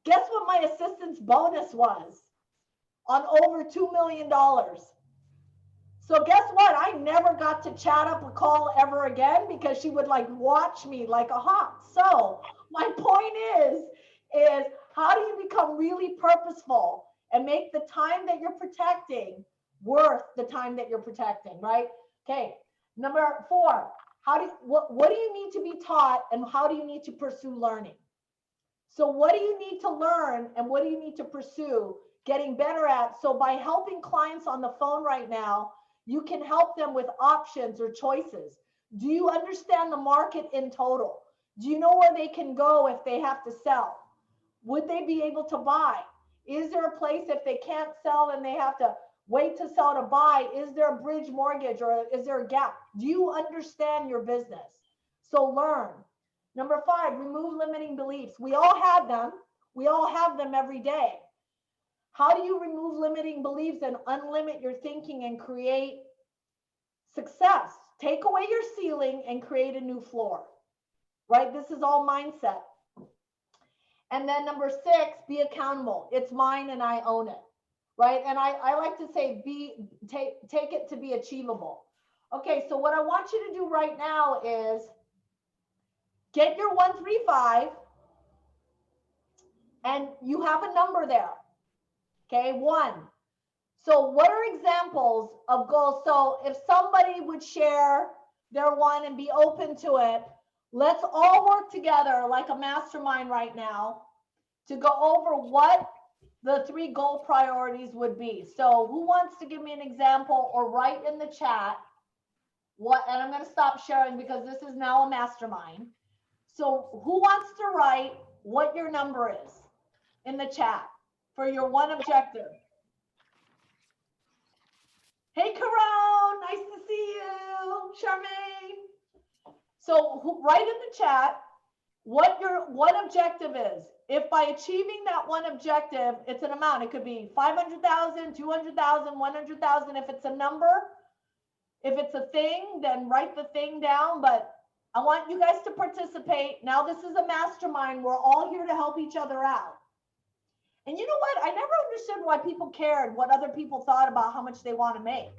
Guess what my assistant's bonus was? On over $2 million. So guess what? I never got to chat up a call ever again because she would like watch me like a hawk. So my point is how do you become really purposeful and make the time that you're protecting worth the time that you're protecting, right? Okay. Number 4, what do you need to be taught and how do you need to pursue learning? So what do you need to learn and what do you need to pursue getting better at? So by helping clients on the phone right now, you can help them with options or choices. Do you understand the market in total? Do you know where they can go if they have to sell? Would they be able to buy? Is there a place if they can't sell and they have to wait to sell to buy? Is there a bridge mortgage or is there a gap? Do you understand your business? So learn. Number 5, remove limiting beliefs. We all have them. We all have them every day. How do you remove limiting beliefs and unlimit your thinking and create success? Take away your ceiling and create a new floor, right? This is all mindset. And then number 6, be accountable. It's mine and I own it, right? And I like to say, take it to be achievable. Okay, so what I want you to do right now is get your 135 and you have a number there. Okay, 1. So what are examples of goals? So if somebody would share their one and be open to it, let's all work together like a mastermind right now to go over what the 3 goal priorities would be. So who wants to give me an example or write in the chat what, and I'm going to stop sharing because this is now a mastermind. So who wants to write what your number is in the chat for your one objective? Hey, Caron, nice to see you. Charmaine. So write in the chat what your one objective is. If by achieving that one objective, it's an amount, it could be 500,000, 200,000, 100,000. If it's a number, if it's a thing, then write the thing down. But I want you guys to participate. Now this is a mastermind. We're all here to help each other out. And you know what? I never understood why people cared what other people thought about how much they want to make.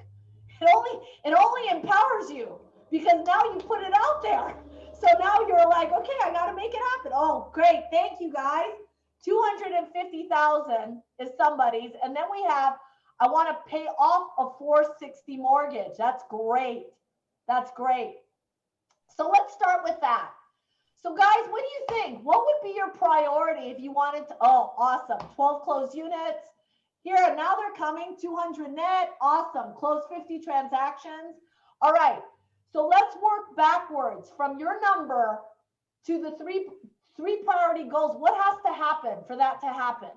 It only empowers you because now you put it out there. So now you're like, okay, I got to make it happen. Oh, great. Thank you, guys. 250,000 is somebody's. And then we have, I want to pay off a 460 mortgage. That's great. That's great. So let's start with that. So guys, what do you think? What would be your priority if you wanted to, oh, awesome. 12 closed units. Here, now they're coming, 200 net. Awesome. Close 50 transactions. All right. So let's work backwards from your number to the three priority goals. What has to happen for that to happen?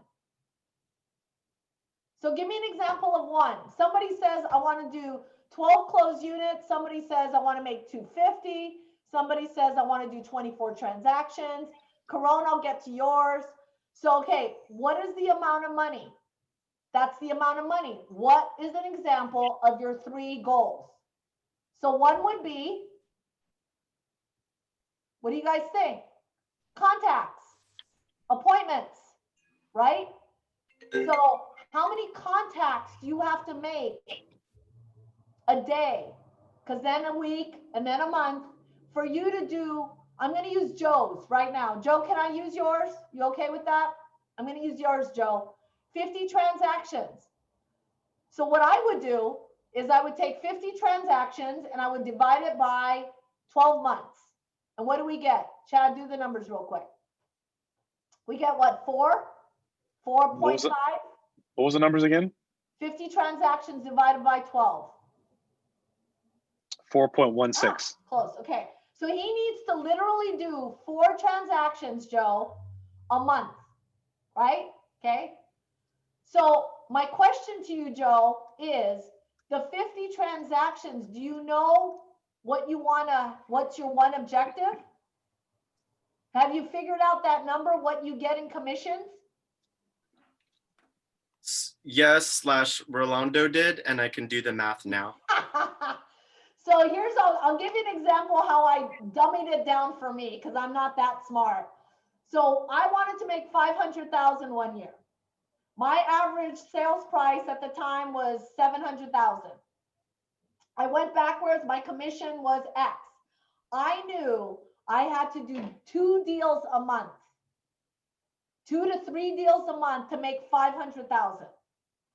So give me an example of one. Somebody says, I want to do 12 closed units. Somebody says, I want to make 250. Somebody says, I want to do 24 transactions. Caron, I'll get to yours. So, okay, what is the amount of money? That's the amount of money. What is an example of your 3 goals? So one would be, what do you guys think? Contacts, appointments, right? So how many contacts do you have to make a day? Because then a week and then a month for you to do, I'm going to use Joe's right now. Joe, can I use yours? You okay with that? I'm going to use yours, Joe. 50 transactions. So what I would do is I would take 50 transactions and I would divide it by 12 months. And what do we get? Chad, do the numbers real quick. We get what, 4? 4.5? What was the numbers again? 50 transactions divided by 12. 4.16. Close, okay. So he needs to literally do 4 transactions, Joe, a month, right? Okay. So my question to you, Joe, is the 50 transactions, do you know what you what's your one objective? Have you figured out that number, what you get in commissions? Yes, Rolando did, and I can do the math now. So here's, I'll give you an example how I dummied it down for me because I'm not that smart. So I wanted to make 500,000 one year. My average sales price at the time was 700,000. I went backwards. My commission was X. I knew I had to do 2 deals a month, 2 to 3 deals a month to make 500,000.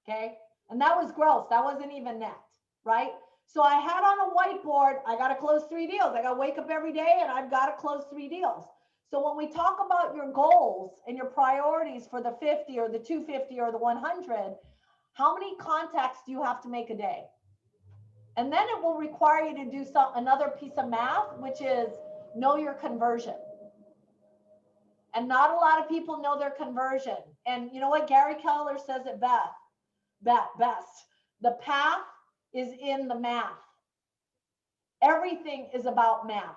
Okay. And that was gross. That wasn't even net, right? So I had on a whiteboard, I got to close 3 deals. I got to wake up every day and I've got to close 3 deals. So when we talk about your goals and your priorities for the 50 or the 250 or the 100, how many contacts do you have to make a day? And then it will require you to do another piece of math, which is know your conversion. And not a lot of people know their conversion. And you know what? Gary Keller says it best. The path is in the math. Everything is about math.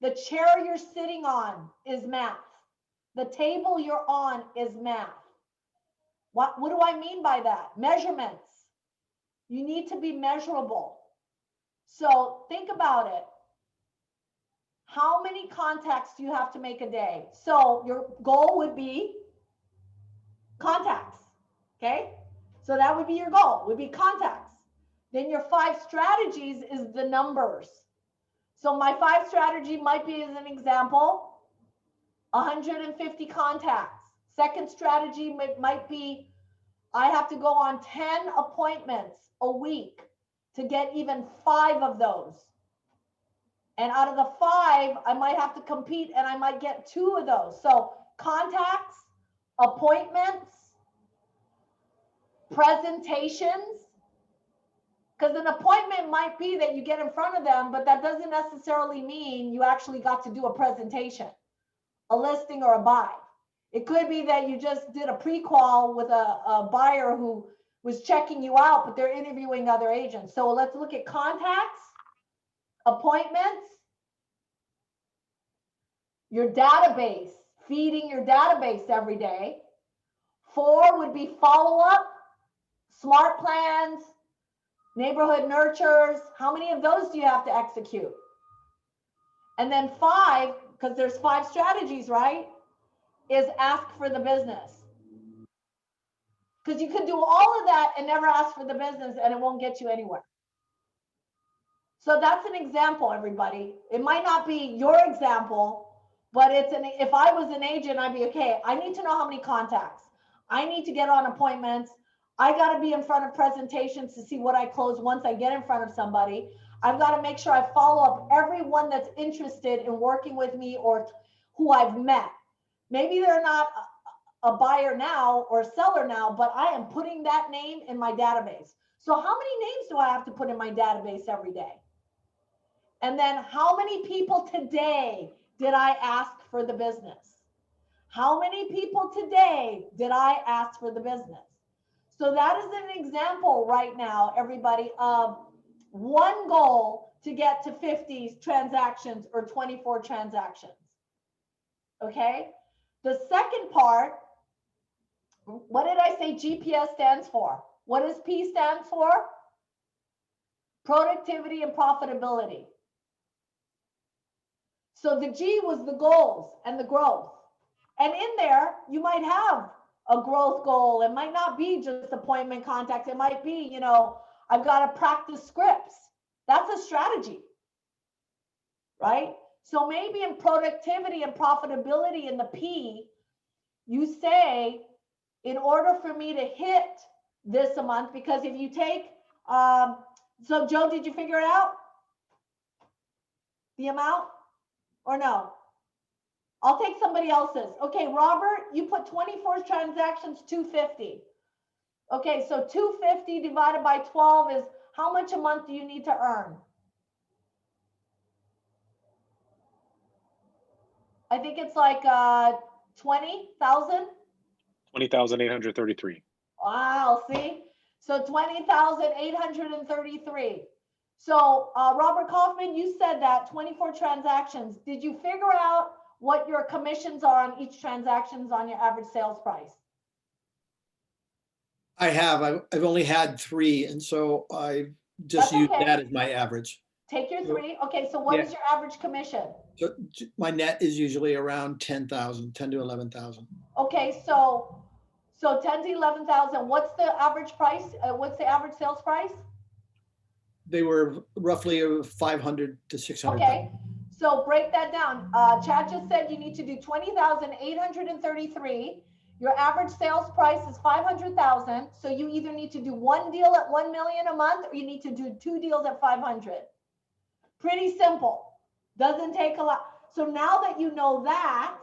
The chair you're sitting on is math. The table you're on is math. What do I mean by that? Measurements. You need to be measurable. So think about it. How many contacts do you have to make a day? So your goal would be contacts, okay? So that would be your goal, would be contacts. Then your 5 strategies is the numbers. So my 5 strategy might be, as an example, 150 contacts. Second strategy might be I have to go on 10 appointments a week to get even 5 of those. And out of the 5, I might have to compete and I might get 2 of those. So contacts, appointments, presentations, because an appointment might be that you get in front of them, but that doesn't necessarily mean you actually got to do a presentation, a listing, or a buy. It could be that you just did a pre-qual with a buyer who was checking you out, but they're interviewing other agents. So let's look at contacts, appointments, your database, feeding your database every day. 4 would be follow-up, smart plans, neighborhood nurtures. How many of those do you have to execute? And then 5, because there's 5 strategies, right, is ask for the business. Because you could do all of that and never ask for the business and it won't get you anywhere. So that's an example, everybody. It might not be your example, but if I was an agent, I'd be, okay, I need to know how many contacts. I need to get on appointments. I got to be in front of presentations to see what I close once I get in front of somebody. I've got to make sure I follow up everyone that's interested in working with me or who I've met. Maybe they're not a buyer now or a seller now, but I am putting that name in my database. So how many names do I have to put in my database every day? And then how many people today did I ask for the business? How many people today did I ask for the business? So that is an example right now, everybody, of one goal to get to 50 transactions or 24 transactions. Okay. The second part, what did I say GPS stands for? What does P stand for? Productivity and profitability. So the G was the goals and the growth. And in there, you might have a growth goal. It might not be just appointment contacts. It might be, you know, I've got to practice scripts. That's a strategy, right? So maybe in productivity and profitability in the P, you say, in order for me to hit this a month, because if you take, so Joe, did you figure it out? The amount or no? I'll take somebody else's. Okay, Robert, you put 24 transactions, 250. Okay, so 250 divided by 12 is how much a month do you need to earn? I think it's like 20,000. 20,833. Wow, see? So 20,833. So Robert Kaufman, you said that 24 transactions. Did you figure out what your commissions are on each transactions on your average sales price? I have. I've only had 3, and so I just That's used okay. that as my average. Take your 3. Okay, so what Yeah. is your average commission? So my net is usually around 10,000, 10 to 11,000. Okay, so 10 to 11,000. What's the average price? What's the average sales price? They were roughly 500 to 600. Okay, so break that down. Chad just said you need to do 20,833. Your average sales price is 500,000. So you either need to do 1 deal at 1 million a month, or you need to do 2 deals at 500. Pretty simple. Doesn't take a lot. So now that you know that,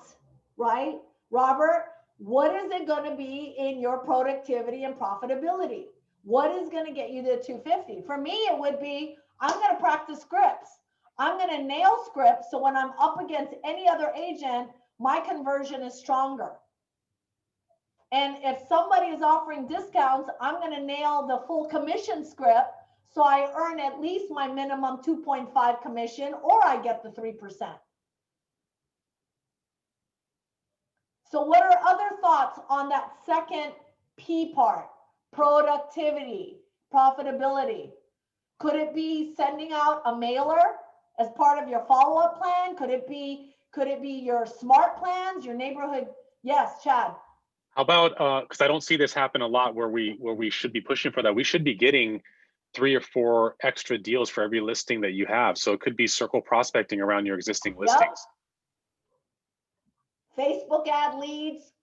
right, Robert, what is it going to be in your productivity and profitability? What is going to get you to 250? For me, it would be, I'm going to practice scripts. I'm going to nail scripts. So when I'm up against any other agent, my conversion is stronger. And if somebody is offering discounts, I'm going to nail the full commission script. So I earn at least my minimum 2.5 commission, or I get the 3%. So what are other thoughts on that second P part? Productivity, profitability. Could it be sending out a mailer as part of your follow-up plan? Could it be your smart plans, your neighborhood? Yes, Chad. How about, because I don't see this happen a lot where we should be pushing for that. We should be getting 3 or 4 extra deals for every listing that you have. So it could be circle prospecting around your existing listings. Facebook ad leads.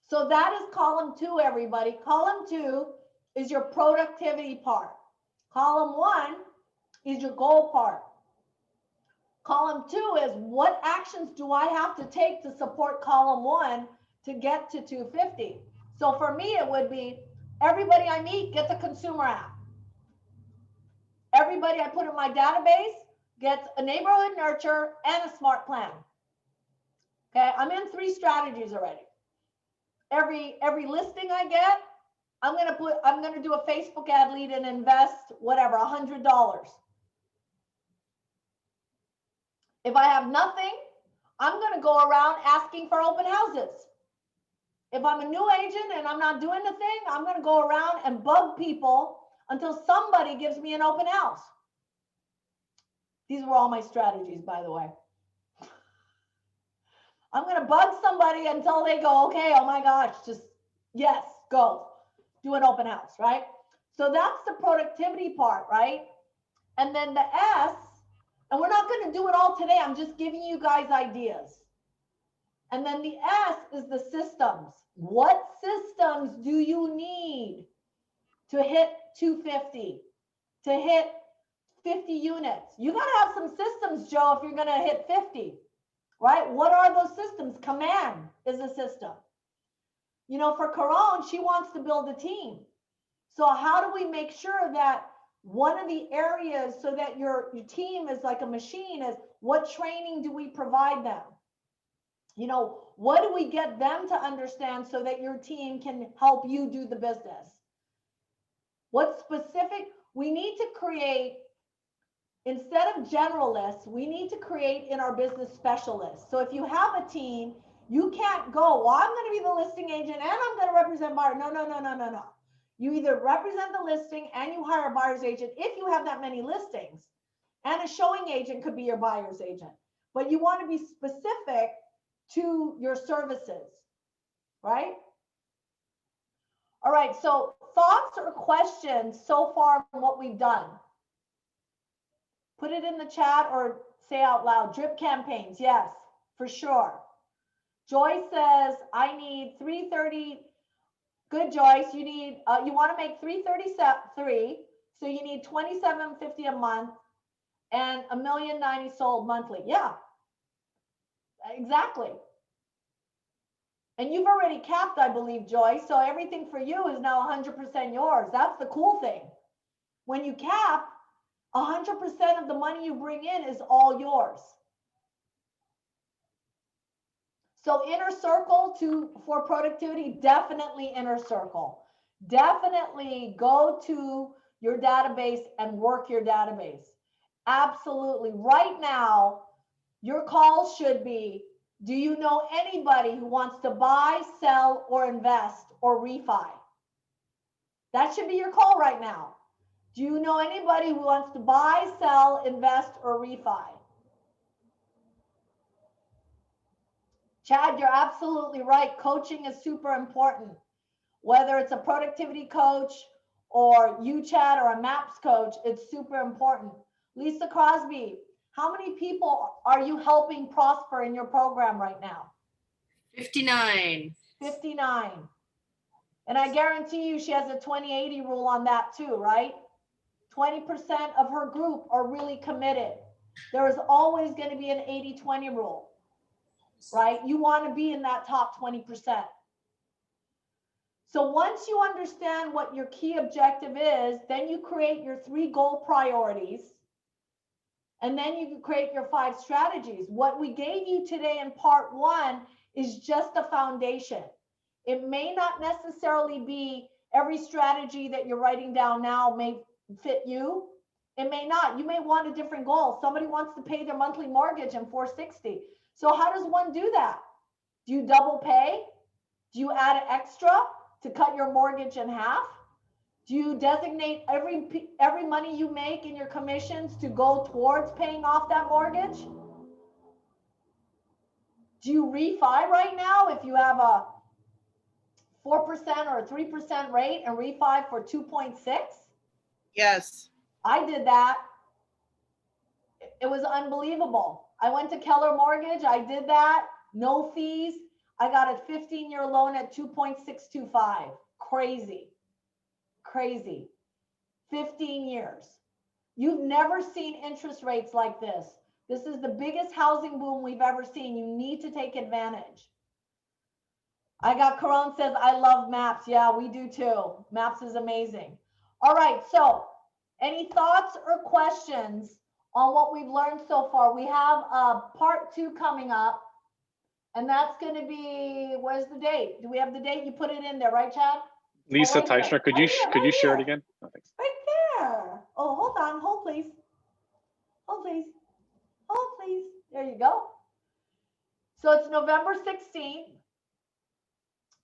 So that is column 2, everybody. Column 2 is your productivity part. Column 1 is your goal part. Column 2 is what actions do I have to take to support column 1 to get to 250? So for me, it would be everybody I meet, get the consumer app. Everybody I put in my database gets a neighborhood nurture and a smart plan. Okay, I'm in 3 strategies already. Every listing I get, I'm gonna do a Facebook ad lead and invest whatever, $100. If I have nothing, I'm gonna go around asking for open houses. If I'm a new agent and I'm not doing the thing, I'm gonna go around and bug people until somebody gives me an open house. These were all my strategies, by the way. I'm gonna bug somebody until they go, okay, oh my gosh, just yes, go. Do an open house, right? So that's the productivity part, right? And then the S, and we're not gonna do it all today, I'm just giving you guys ideas. And then the S is the systems. What systems do you need to hit 250, to hit 50 units? You gotta have some systems, Joe, if you're gonna hit 50, right? What are those systems? Command is a system. You know, for Caron, she wants to build a team. So how do we make sure that one of the areas so that your team is like a machine is what training do we provide them? You know, what do we get them to understand so that your team can help you do the business? What specific, we need to create, instead of generalists, we need to create in our business specialists. So if you have a team, you can't go, well, I'm going to be the listing agent and I'm going to represent buyer. No, no, no, no, no, no. You either represent the listing and you hire a buyer's agent if you have that many listings, and a showing agent could be your buyer's agent. But you want to be specific to your services, right? All right, so thoughts or questions so far on what we've done? Put it in the chat or say out loud. Drip campaigns, yes, for sure. Joyce says, I need 330. Good, Joyce. You need, you want to make 333. So you need 2750 a month and 1,090,000 sold monthly. Yeah, exactly. And you've already capped, I believe, Joyce. So everything for you is now 100% yours. That's the cool thing. When you cap, 100% of the money you bring in is all yours. So inner circle for productivity, definitely inner circle. Definitely go to your database and work your database. Absolutely. Right now, your call should be, do you know anybody who wants to buy, sell, or invest or refi? That should be your call right now. Do you know anybody who wants to buy, sell, invest, or refi? Chad, you're absolutely right. Coaching is super important. Whether it's a productivity coach or you, Chad, or a MAPS coach, it's super important. Lisa Crosby, how many people are you helping prosper in your program right now? 59. 59. And I guarantee you she has a 20-80 rule on that too, right? 20% of her group are really committed. There is always going to be an 80-20 rule, right? You want to be in that top 20%. So once you understand what your key objective is, then you create your 3 goal priorities. And then you can create your 5 strategies. What we gave you today in part 1 is just a foundation. It may not necessarily be every strategy that you're writing down now may fit you. It may not. You may want a different goal. Somebody wants to pay their monthly mortgage in 460. So how does one do that? Do you double pay? Do you add an extra to cut your mortgage in half? Do you designate every money you make in your commissions to go towards paying off that mortgage? Do you refi right now if you have a 4% or a 3% rate and refi for 2.6? Yes. I did that. It was unbelievable. I went to Keller Mortgage. I did that. No fees. I got a 15-year loan at 2.625. Crazy, crazy. 15 years. You've never seen interest rates like this. This is the biggest housing boom we've ever seen. You need to take advantage. I got Karan says, I love maps. Yeah, we do too. Maps is amazing. All right, so any thoughts or questions on what we've learned so far? We have part 2 coming up, and that's going to be, where's the date? Do we have the date? You put it in there, right, Chad? Lisa right there. Teichner, could Right you there, could you right share it there. again? Oh, thanks. Right there. Oh, hold on. Hold, please. Hold, please. Hold, please. There you go. So it's November 16th.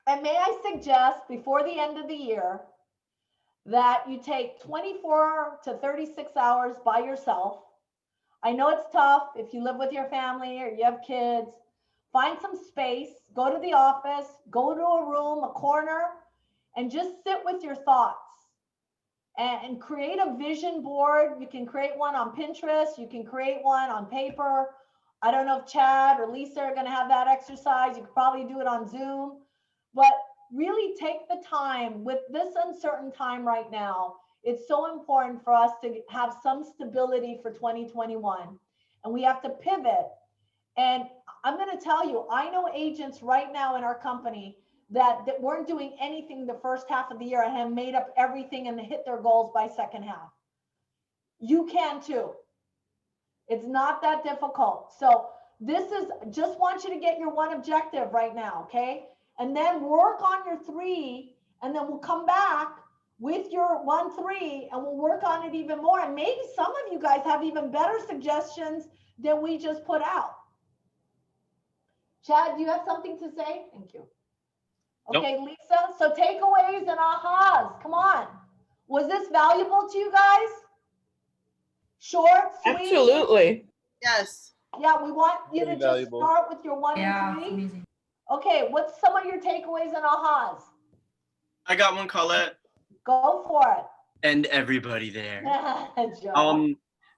And may I suggest before the end of the year that you take 24 to 36 hours by yourself. I know it's tough if you live with your family or you have kids. Find some space, go to the office, go to a room, a corner, and just sit with your thoughts and create a vision board. You can create one on Pinterest. You can create one on paper. I don't know if Chad or Lisa are going to have that exercise. You could probably do it on Zoom, but really take the time with this uncertain time right now. It's so important for us to have some stability for 2021, and we have to pivot. And I'm going to tell you, I know agents right now in our company that weren't doing anything the first half of the year and have made up everything and hit their goals by second half. You can too. It's not that difficult. So this is, just want you to get your one objective right now, okay? And then work on your 3, and then we'll come back with your 1, 3, and we'll work on it even more. And maybe some of you guys have even better suggestions than we just put out. Chad, do you have something to say? Thank you. Okay, nope. Lisa, so takeaways and ahas, come on. Was this valuable to you guys? Short, sweet? Absolutely. Yes. Yeah, we want you Very to valuable. just start with your 1 and 3. Amazing. Okay, what's some of your takeaways and ahas? I got one, Colette. Go for it. And everybody there. Joe.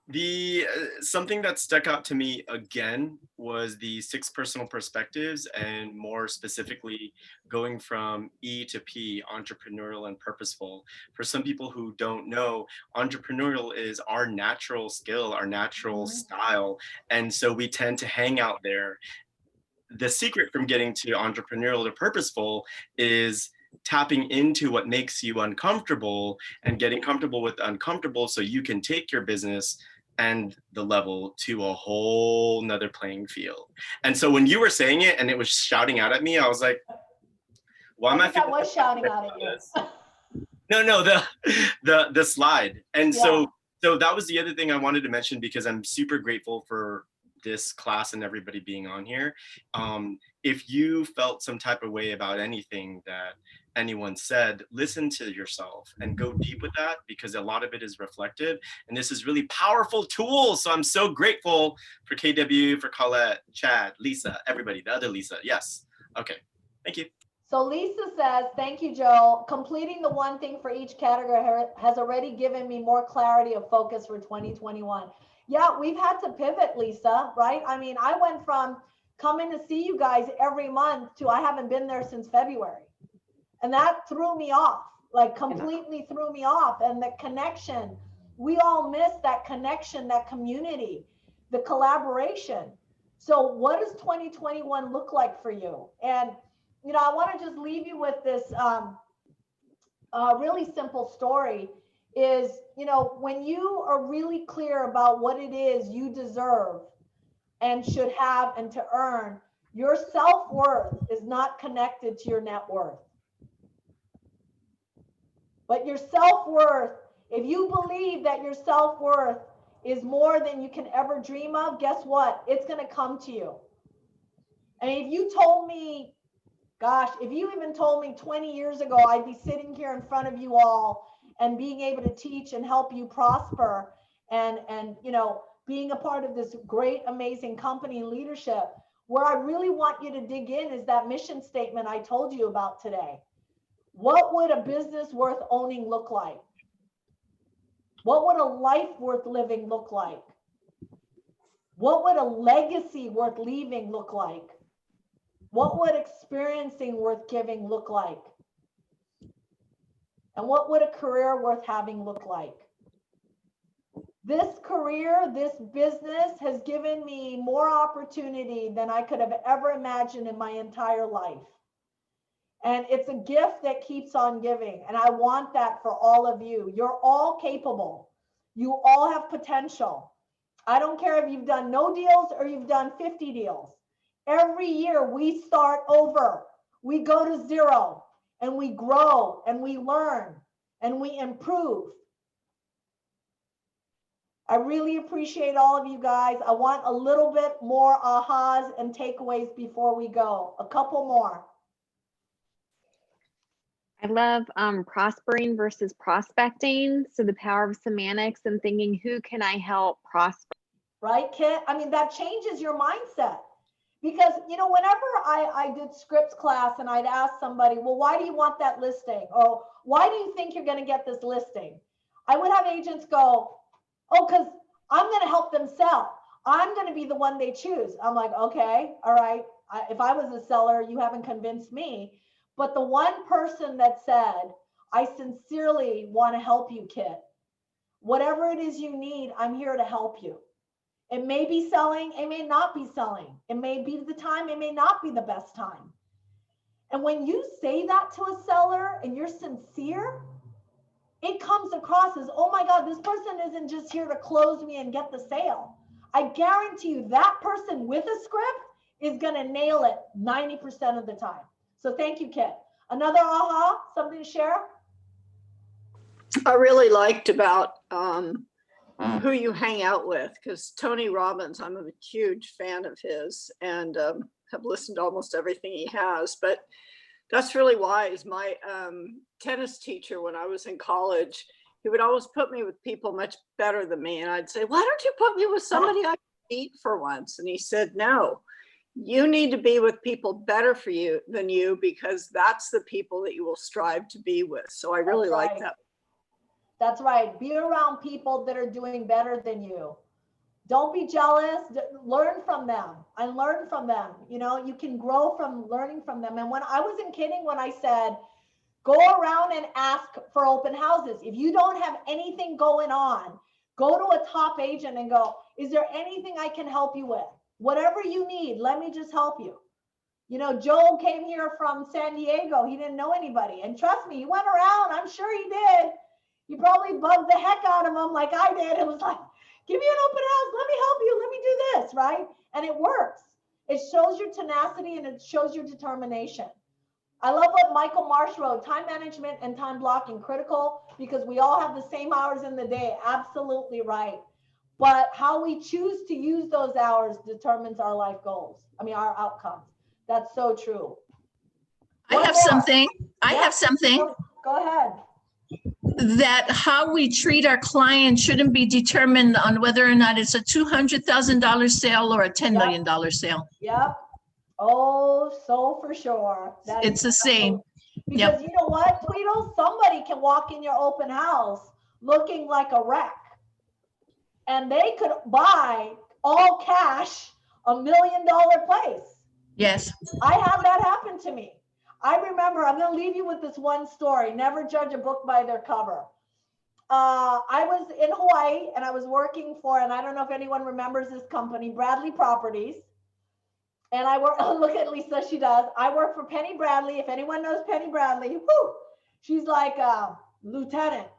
The something that stuck out to me again was the 6 personal perspectives, and more specifically going from E to P, entrepreneurial and purposeful. For some people who don't know, entrepreneurial is our natural skill, our natural style, and so we tend to hang out there. The secret from getting to entrepreneurial to purposeful is tapping into what makes you uncomfortable and getting comfortable with the uncomfortable so you can take your business and the level to a whole nother playing field. And so when you were saying it and it was shouting out at me, I was like, why am I feeling was shouting out at you? No, the slide. And so that was the other thing I wanted to mention, because I'm super grateful for this class and everybody being on here. If you felt some type of way about anything that anyone said, listen to yourself and go deep with that, because a lot of it is reflective, and this is really powerful tools. So I'm so grateful for KW, for Colette, Chad, Lisa, everybody, the other Lisa. Yes. Okay. Thank you. So Lisa says, thank you, Joe. Completing the 1 thing for each category has already given me more clarity of focus for 2021. Yeah, we've had to pivot, Lisa, right? I mean, I went from coming to see you guys every month to I haven't been there since February. And that threw me off, like completely threw me off. And the connection, we all miss that connection, that community, the collaboration. So what does 2021 look like for you? And, you know, I want to just leave you with this really simple story is, you know, when you are really clear about what it is you deserve and should have and to earn, your self-worth is not connected to your net worth. But your self-worth, if you believe that your self-worth is more than you can ever dream of, guess what? It's going to come to you. And if you told me, gosh, if you even told me 20 years ago, I'd be sitting here in front of you all and being able to teach and help you prosper and you know, being a part of this great, amazing company and leadership, where I really want you to dig in is that mission statement I told you about today. What would a business worth owning look like? What would a life worth living look like? What would a legacy worth leaving look like? What would experiencing worth giving look like? And what would a career worth having look like? This career, this business has given me more opportunity than I could have ever imagined in my entire life. And it's a gift that keeps on giving. And I want that for all of you. You're all capable. You all have potential. I don't care if you've done no deals or you've done 50 deals. Every year we start over. We go to zero and we grow and we learn and we improve. I really appreciate all of you guys. I want a little bit more ahas and takeaways before we go. A couple more. I love prospering versus prospecting. So the power of semantics and thinking, who can I help prosper? Right, Kit? I mean, that changes your mindset. Because, you know, whenever I did scripts class and I'd ask somebody, well, why do you want that listing? Or why do you think you're going to get this listing? I would have agents go, oh, because I'm going to help them sell. I'm going to be the one they choose. I'm like, okay, all right. If I was a seller, you haven't convinced me. But the one person that said, I sincerely want to help you, Kit. Whatever it is you need, I'm here to help you. It may be selling, it may not be selling. It may be the time, it may not be the best time. And when you say that to a seller and you're sincere, it comes across as, oh my God, this person isn't just here to close me and get the sale. I guarantee you that person with a script is going to nail it 90% of the time. So thank you, Kit. Another aha, something to share? I really liked about who you hang out with, because Tony Robbins, I'm a huge fan of his and have listened to almost everything he has, but that's really wise. My tennis teacher, when I was in college, he would always put me with people much better than me. And I'd say, why don't you put me with somebody I can beat for once? And he said, no, you need to be with people better for you than you, because that's the people that you will strive to be with. So I really like that. That's right. Be around people that are doing better than you. Don't be jealous. Learn from them and learn from them. You know, you can grow from learning from them. And when I wasn't kidding when I said, go around and ask for open houses. If you don't have anything going on, go to a top agent and go, is there anything I can help you with? Whatever you need, let me just help you. You know, Joe came here from San Diego. He didn't know anybody. And trust me, he went around. I'm sure he did. You probably bugged the heck out of him like I did. It was like, give me an open house. Let me help you. Let me do this, right? And it works. It shows your tenacity and it shows your determination. I love what Michael Marsh wrote, time management and time blocking critical, because we all have the same hours in the day. Absolutely right. But how we choose to use those hours determines our life goals. I mean, our outcomes. That's so true. I have something. I have something. Go ahead. That how we treat our clients shouldn't be determined on whether or not it's a $200,000 sale or a $10 million sale. Yep. Oh, so for sure. It's the same. Because you know what, Tweedle? Somebody can walk in your open house looking like a wreck. And they could buy all cash $1 million place. Yes. I had that happen to me. I remember, I'm going to leave you with this one story. Never judge a book by their cover. I was in Hawaii and I was working for, and I don't know if anyone remembers this company, Bradley Properties. And I work, look at Lisa, she does. I work for Penny Bradley. If anyone knows Penny Bradley, whoo, she's like a lieutenant,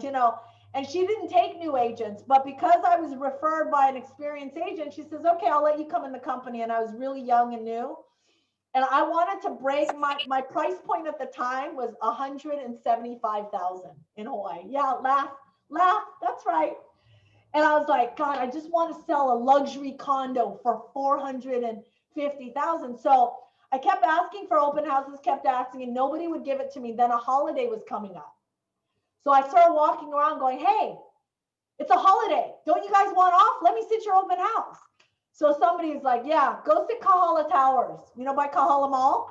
you know, and she didn't take new agents, but because I was referred by an experienced agent, she says, okay, I'll let you come in the company. And I was really young and new. And I wanted to break my price point at the time was $175,000 in Hawaii. Yeah, laugh, that's right. And I was like, God, I just want to sell a luxury condo for $450,000. So I kept asking for open houses, kept asking, and nobody would give it to me. Then a holiday was coming up. So I started walking around going, hey, it's a holiday. Don't you guys want off? Let me sit your open house. So somebody's like, yeah, go sit Kahala Towers, you know, by Kahala Mall.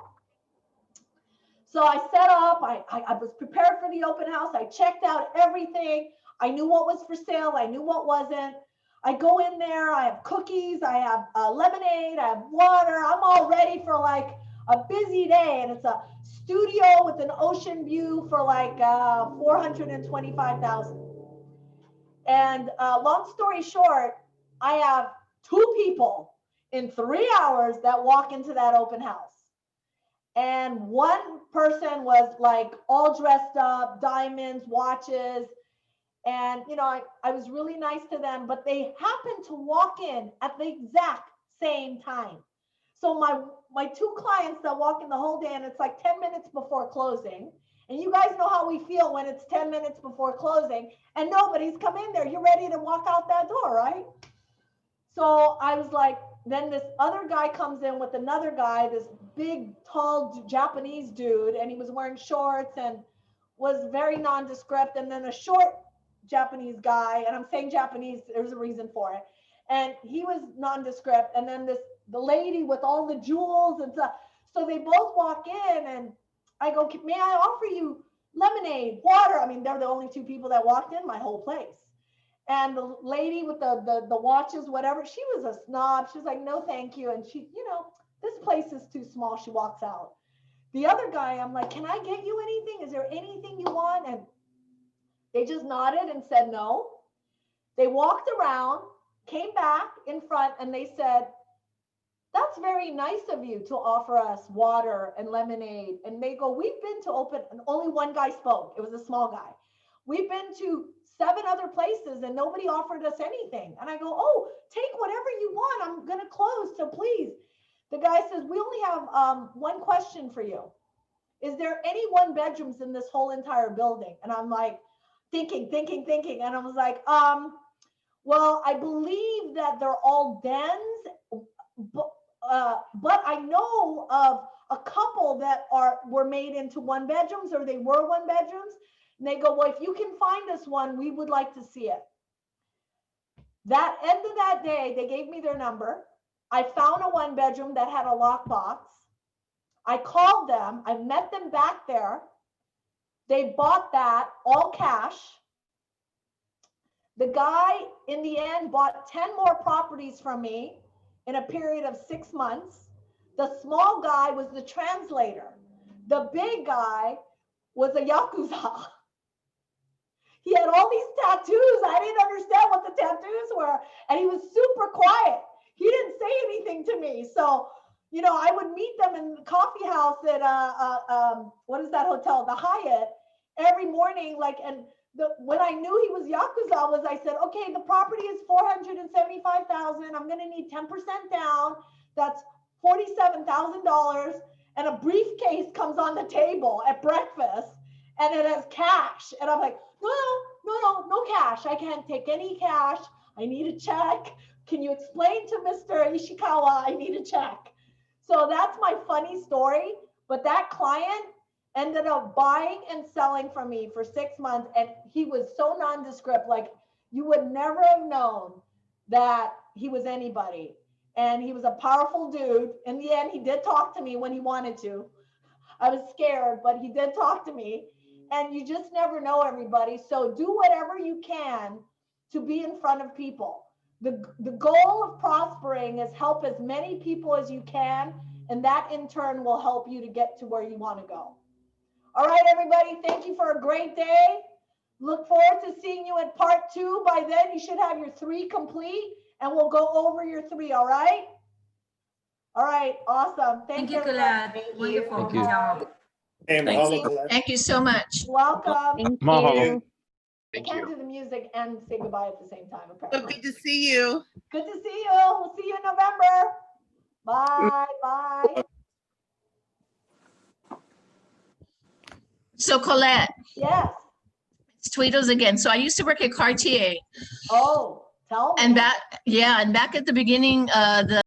So I set up, I was prepared for the open house. I checked out everything. I knew what was for sale. I knew what wasn't. I go in there, I have cookies, I have lemonade, I have water. I'm all ready for like a busy day, and it's a studio with an ocean view for like 425,000. And long story short, I have 2 people in 3 hours that walk into that open house. And one person was like all dressed up, diamonds, watches. And, you know, I was really nice to them, but they happened to walk in at the exact same time. So my 2 clients that walk in the whole day, and it's like 10 minutes before closing. And you guys know how we feel when it's 10 minutes before closing and nobody's come in there. You're ready to walk out that door, right? So I was like, then this other guy comes in with another guy, this big, tall Japanese dude, and he was wearing shorts and was very nondescript. And then a short Japanese guy, and I'm saying Japanese, there's a reason for it. And he was nondescript. And then the lady with all the jewels and stuff. So they both walk in, and I go, may I offer you lemonade, water? I mean, they're the only 2 people that walked in my whole place. And the lady with the watches, whatever, she was a snob. She was like, no, thank you. And she, you know, this place is too small. She walks out. The other guy, I'm like, can I get you anything? Is there anything you want? And they just nodded and said no. They walked around, came back in front, and they said, that's very nice of you to offer us water and lemonade. And they go, we've been to open, and only one guy spoke. It was a small guy. We've been to 7 other places and nobody offered us anything. And I go, oh, take whatever you want. I'm going to close, so please. The guy says, we only have 1 question for you. Is there any 1-bedrooms in this whole entire building? And I'm like, thinking. And I was like, well, I believe that they're all dens, but I know of a couple that were made into 1-bedrooms, or they were 1-bedrooms. And they go, well, if you can find us one, we would like to see it. That end of that day, they gave me their number. I found a 1-bedroom that had a lockbox. I called them. I met them back there. They bought that all cash. The guy in the end bought 10 more properties from me in a period of 6 months. The small guy was the translator. The big guy was a Yakuza. He had all these tattoos. I didn't understand what the tattoos were. And he was super quiet. He didn't say anything to me. So, you know, I would meet them in the coffee house at, what is that hotel? The Hyatt, every morning. Like, and when I knew he was Yakuza, I said, okay, the property is $475,000. I'm going to need 10% down. That's $47,000. And a briefcase comes on the table at breakfast, and it has cash. And I'm like, no cash. I can't take any cash. I need a check. Can you explain to Mr. Ishikawa I need a check? So that's my funny story. But that client ended up buying and selling from me for 6 months. And he was so nondescript, like you would never have known that he was anybody. And he was a powerful dude. In the end, he did talk to me when he wanted to. I was scared, but he did talk to me. And you just never know, everybody. So do whatever you can to be in front of people. The goal of prospering is help as many people as you can. And that in turn will help you to get to where you want to go. All right, everybody. Thank you for a great day. Look forward to seeing you at part 2. By then, you should have your 3 complete. And we'll go over your 3, all right? All right, awesome. Thank you, Colette. Wonderful. Thank Good job. Thank you so much. Welcome. Thank Mahalo. you. I can't do the music and say goodbye at the same time, apparently. Good to see you. Good to see you. We'll see you in November. Bye, bye. So Colette, Yes. it's Tweedles again. So I used to work at Cartier. Oh, tell me. And back at the beginning, the